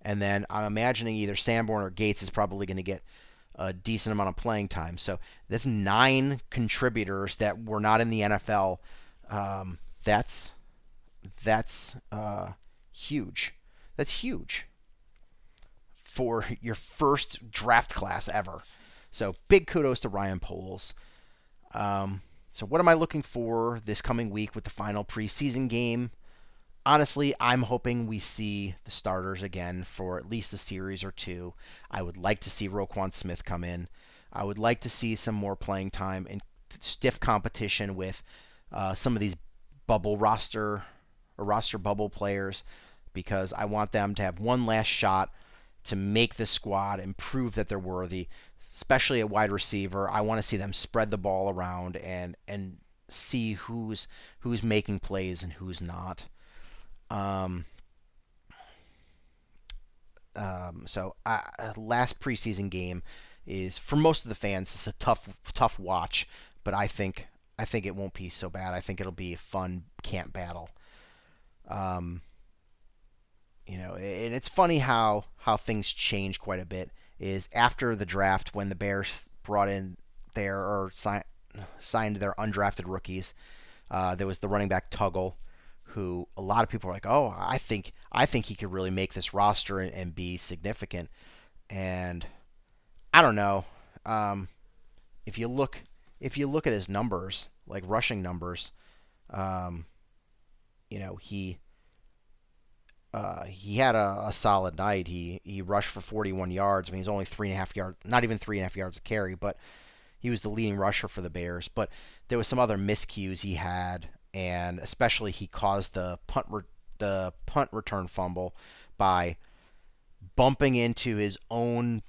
Speaker 3: and then I'm imagining either Sanborn or Gates is probably going to get a decent amount of playing time. So that's 9 contributors that were not in the NFL. That's huge. That's huge for your first draft class ever. So big kudos to Ryan Poles. So what am I looking for this coming week with the final preseason game? Honestly, I'm hoping we see the starters again for at least a series or two. I would like to see Roquan Smith come in. I would like to see some more playing time and stiff competition with some of these roster bubble players, because I want them to have one last shot to make this squad and prove that they're worthy, especially a wide receiver. I want to see them spread the ball around and see who's making plays and who's not. Last preseason game is, for most of the fans, it's a tough watch, but I think it won't be so bad. I think it'll be a fun camp battle. And it's funny how things change quite a bit. Is after the draft, when the Bears brought in signed their undrafted rookies, there was the running back Tuggle, who a lot of people were like, oh, I think he could really make this roster and be significant. And I don't know. If you look at his numbers, like rushing numbers, he he had a solid night. He rushed for 41 yards. I mean, he's only 3.5 yards, not even 3.5 yards a carry, but he was the leading rusher for the Bears. But there was some other miscues he had, and especially he caused the punt return fumble by bumping into his own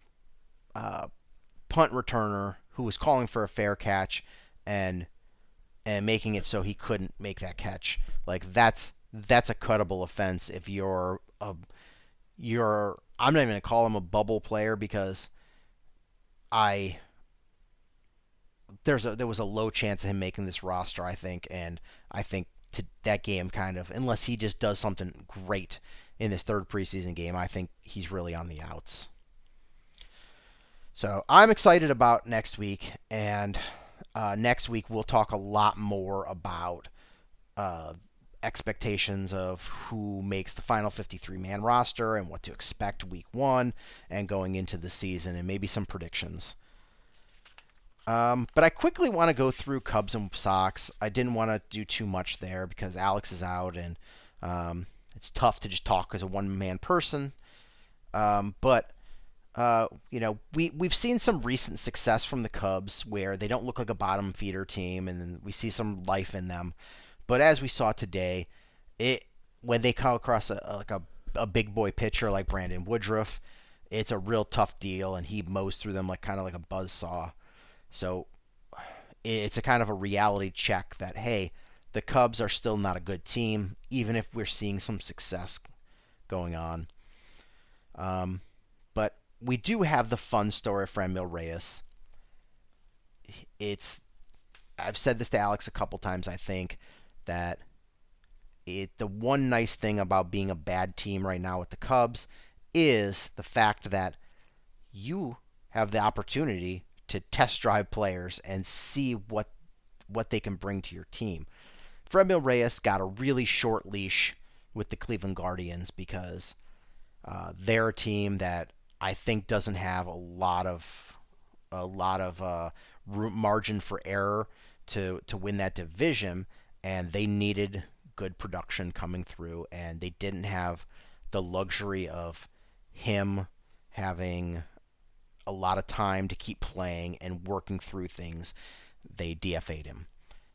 Speaker 3: punt returner who was calling for a fair catch and making it so he couldn't make that catch. Like that's a cuttable offense if you're I'm not even gonna call him a bubble player because there was a low chance of him making this roster, I think, and I think that game kind of, unless he just does something great in this third preseason game, I think he's really on the outs. So I'm excited about next week, and next week we'll talk a lot more about expectations of who makes the final 53-man roster and what to expect week 1 and going into the season, and maybe some predictions. But I quickly want to go through Cubs and Sox. I didn't want to do too much there because Alex is out, and it's tough to just talk as a one-man person. But we've seen some recent success from the Cubs where they don't look like a bottom feeder team, and then we see some life in them. But as we saw today, when they come across a big boy pitcher like Brandon Woodruff, it's a real tough deal, and he mows through them kind of like a buzzsaw. So it's a kind of a reality check that, hey, the Cubs are still not a good team, even if we're seeing some success going on. But we do have the fun story of Franmil Reyes. I've said this to Alex a couple times, I think, that the one nice thing about being a bad team right now with the Cubs is the fact that you have the opportunity to test drive players and see what they can bring to your team. Franmil Reyes got a really short leash with the Cleveland Guardians because they're a team that I think doesn't have a lot of margin for error to win that division, and they needed good production coming through, and they didn't have the luxury of him having a lot of time to keep playing and working through things. They DFA'd him.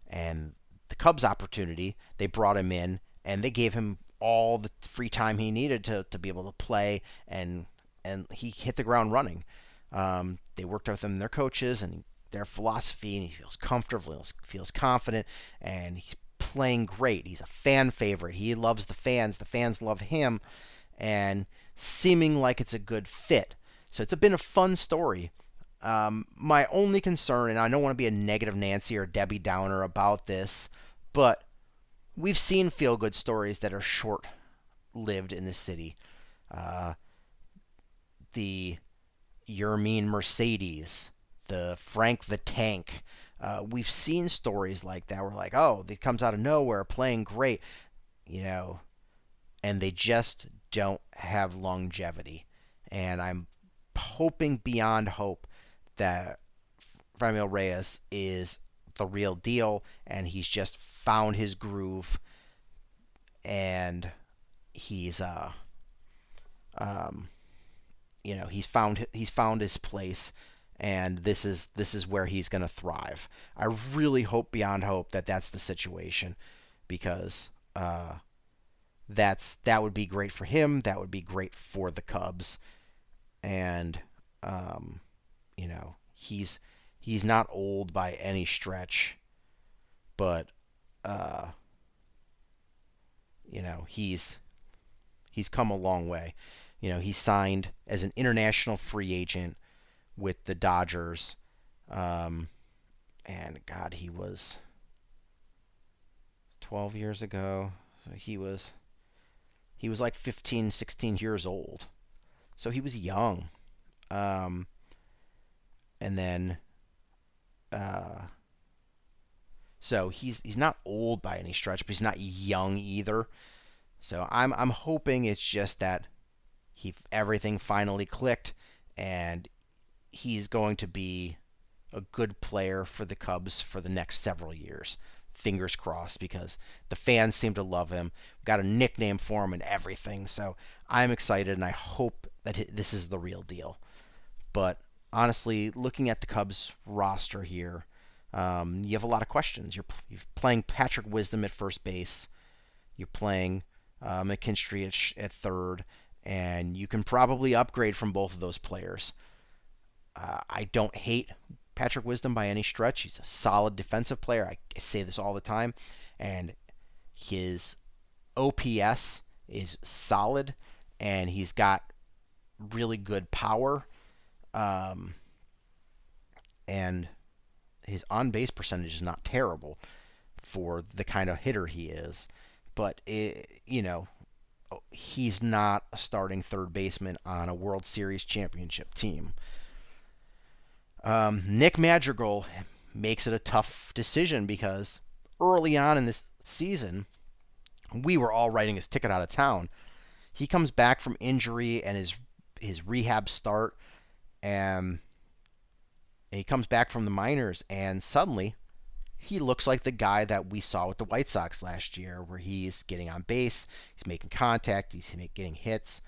Speaker 3: And the Cubs' opportunity, they brought him in, and they gave him all the free time he needed to be able to play, and he hit the ground running. They worked with him, their coaches, and their philosophy, and he feels comfortable, feels confident, and he's playing great. He's a fan favorite. He loves the fans love him, and seeming like it's a good fit. So it's been a fun story. My only concern, and I don't want to be a negative Nancy or Debbie Downer about this, but we've seen feel-good stories that are short-lived in this city. The Yermín Mercedes, the Frank the Tank. We've seen stories like that where it comes out of nowhere, playing great, and they just don't have longevity. And I'm hoping beyond hope that Franmil Reyes is the real deal, and he's just found his groove, and he's he's found his place, and this is where he's going to thrive. I really hope beyond hope that that's the situation, because that would be great for him. That would be great for the Cubs. And he's not old by any stretch, but he's come a long way. He signed as an international free agent with the Dodgers, and God, he was 12 years ago, so he was like 15, 16 years old. So he was young. And then so he's not old by any stretch, but he's not young either. So I'm hoping it's just that everything finally clicked, and he's going to be a good player for the Cubs for the next several years. fingers crossed, because the fans seem to love him. Got a nickname for him and everything. So I'm excited, and I hope that this is the real deal. But honestly, looking at the Cubs roster here, you have a lot of questions. You're playing Patrick Wisdom at first base. You're playing McKinstry at third, and you can probably upgrade from both of those players. I don't hate Patrick Wisdom by any stretch. He's a solid defensive player. I say this all the time, and his OPS is solid, and he's got really good power, and his on-base percentage is not terrible for the kind of hitter he is. But he's not a starting third baseman on a World Series championship team. Nick Madrigal makes it a tough decision because early on in this season, we were all writing his ticket out of town. He comes back from injury and his rehab start, and he comes back from the minors, and suddenly he looks like the guy that we saw with the White Sox last year, where he's getting on base, he's making contact, he's getting hits,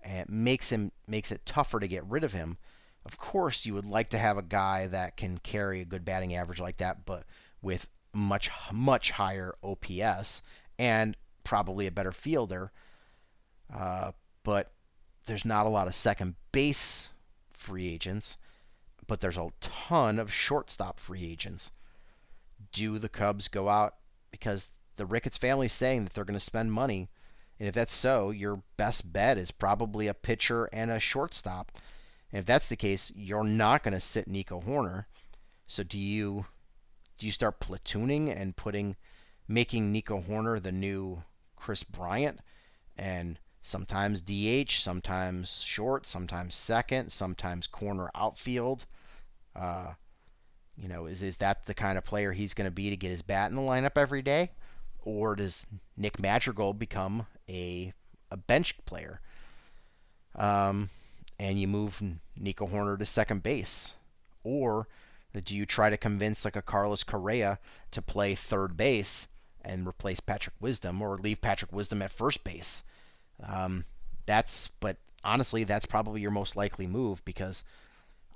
Speaker 3: and it makes it tougher to get rid of him. Of course, you would like to have a guy that can carry a good batting average like that, but with much, much higher OPS and probably a better fielder. But there's not a lot of second base free agents, but there's a ton of shortstop free agents. Do the Cubs go out because the Ricketts family is saying that they're going to spend money? And if that's so, your best bet is probably a pitcher and a shortstop. And if that's the case, you're not going to sit Nico Hoerner. So do you start platooning and making Nico Hoerner the new Chris Bryant, and sometimes DH, sometimes short, sometimes second, sometimes corner outfield? Is that the kind of player he's going to be to get his bat in the lineup every day? Or does Nick Madrigal become a bench player? And you move Nico Hoerner to second base? Or do you try to convince like a Carlos Correa to play third base and replace Patrick Wisdom, or leave Patrick Wisdom at first base? But honestly, that's probably your most likely move, because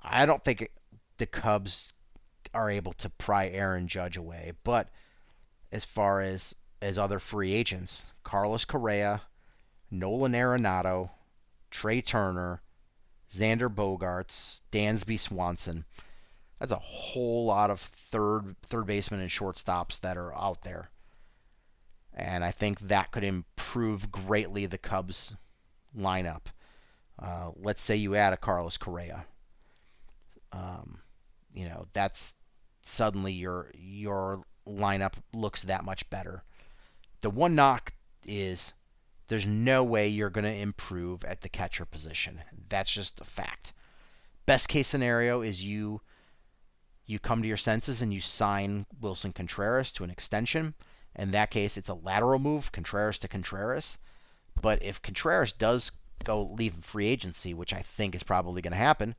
Speaker 3: I don't think the Cubs are able to pry Aaron Judge away. But as far as other free agents, Carlos Correa, Nolan Arenado, Trey Turner, Xander Bogaerts, Dansby Swanson. That's a whole lot of third basemen and shortstops that are out there. And I think that could improve greatly the Cubs lineup. Let's say you add a Carlos Correa. That's suddenly your lineup looks that much better. The one knock is there's no way you're going to improve at the catcher position. That's just a fact. Best case scenario is you come to your senses and you sign Wilson Contreras to an extension. In that case, it's a lateral move, Contreras to Contreras. But if Contreras does leave free agency, which I think is probably going to happen,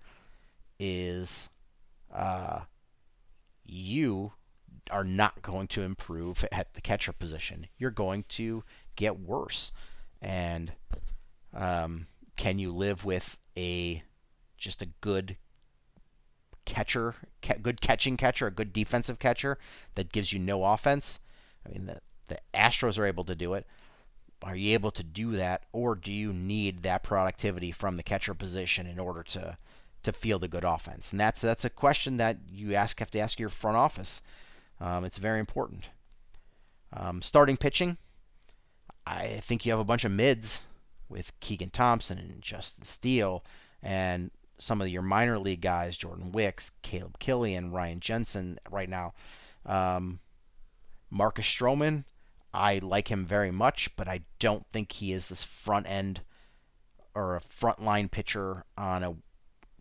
Speaker 3: is you are not going to improve at the catcher position. You're going to get worse. And can you live with just a good catcher, good catching catcher, a good defensive catcher that gives you no offense? I mean, the Astros are able to do it. Are you able to do that, or do you need that productivity from the catcher position in order to field a good offense? And that's a question that you have to ask your front office. It's very important. Starting pitching, I think you have a bunch of mids with Keegan Thompson and Justin Steele, and some of your minor league guys, Jordan Wicks, Caleb Killian, Ryan Jensen right now. Marcus Stroman, I like him very much, but I don't think he is this front end or a frontline pitcher on a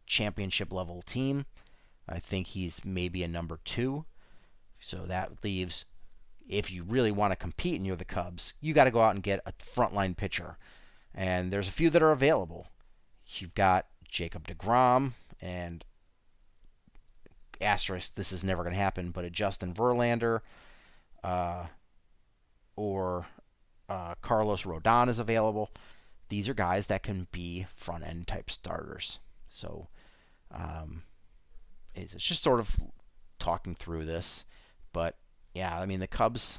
Speaker 3: championship level team. I think he's maybe a number 2. So that leaves, if you really want to compete and you're the Cubs, you got to go out and get a frontline pitcher. And there's a few that are available. You've got Jacob deGrom and asterisk, this is never going to happen, but a Justin Verlander. or Carlos Rodon is available. These are guys that can be front-end type starters. So it's just sort of talking through this. But, yeah, I mean, the Cubs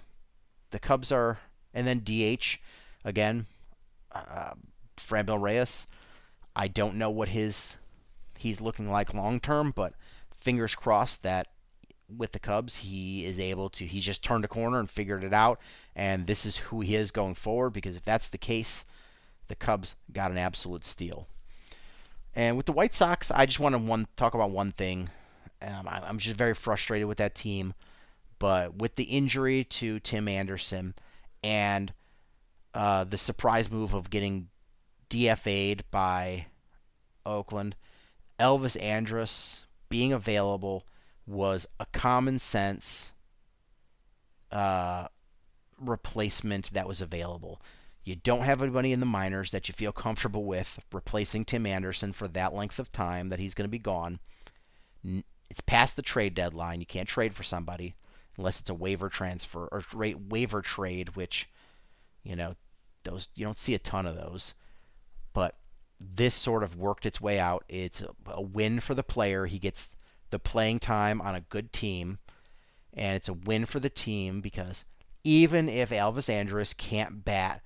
Speaker 3: are, and then DH, again, Franmil Reyes. I don't know what he's looking like long-term, but fingers crossed that with the Cubs, he's just turned a corner and figured it out, and this is who he is going forward, because if that's the case, the Cubs got an absolute steal. And with the White Sox, I just want to talk about one thing. I'm just very frustrated with that team, but with the injury to Tim Anderson and the surprise move of getting DFA'd by Oakland, Elvis Andrus being available was a common sense replacement that was available. You don't have anybody in the minors that you feel comfortable with replacing Tim Anderson for that length of time that he's going to be gone. It's past the trade deadline. You can't trade for somebody unless it's a waiver transfer or waiver trade, which, those you don't see a ton of those. But this sort of worked its way out. It's a win for the player. He gets the playing time on a good team, and it's a win for the team because even if Elvis Andrus can't bat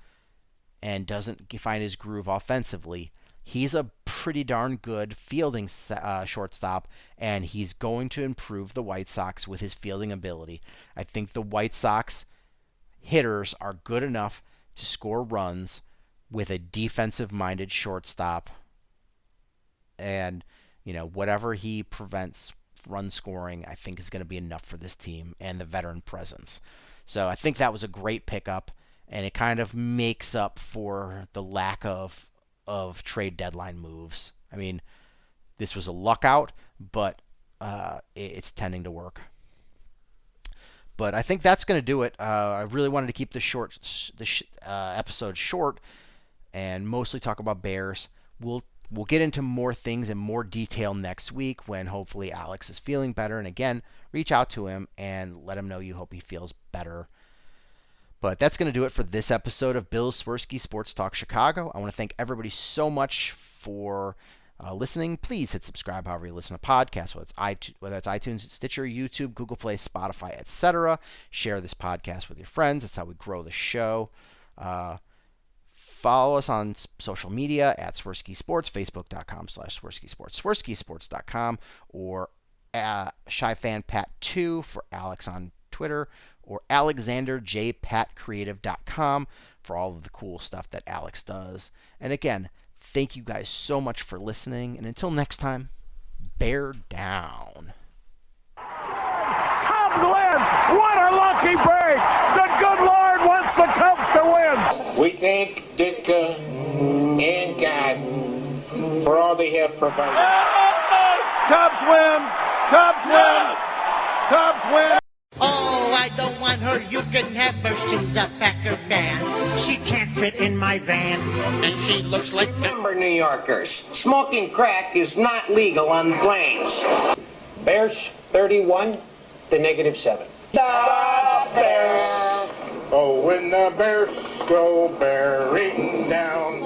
Speaker 3: and doesn't find his groove offensively, he's a pretty darn good fielding shortstop, and he's going to improve the White Sox with his fielding ability. I think the White Sox hitters are good enough to score runs with a defensive-minded shortstop, and whatever he prevents run scoring, I think is going to be enough for this team and the veteran presence. So I think that was a great pickup, and it kind of makes up for the lack of trade deadline moves. I mean, this was a luck out, but it's tending to work. But I think that's going to do it. I really wanted to keep this episode short and mostly talk about Bears. We'll get into more things in more detail next week when hopefully Alex is feeling better. And again, reach out to him and let him know you hope he feels better. But that's going to do it for this episode of Bill Swerski Sports Talk Chicago. I want to thank everybody so much for listening. Please hit subscribe however you listen to podcasts, whether it's iTunes, Stitcher, YouTube, Google Play, Spotify, etc. Share this podcast with your friends. That's how we grow the show. Follow us on social media at Swerski Sports, Facebook.com/Swerski Sports, SwerskiSports.com, or ShyFanPat2 for Alex on Twitter, or AlexanderJPatCreative.com for all of the cool stuff that Alex does. And again, thank you guys so much for listening, and until next time, bear down.
Speaker 4: Cubs win! What a lucky break! The good Lord wants the Cubs to win!
Speaker 5: We thank Ditka and God for all they have provided.
Speaker 4: Cubs win! Cubs win! Cubs win!
Speaker 6: Oh, I don't want her, you can have her, she's a Packer fan. She can't fit in my van.
Speaker 5: And she looks like Remember, New Yorkers, smoking crack is not legal on planes. Bears 31 to -7. The Bears! Oh, when the Bears go bearing down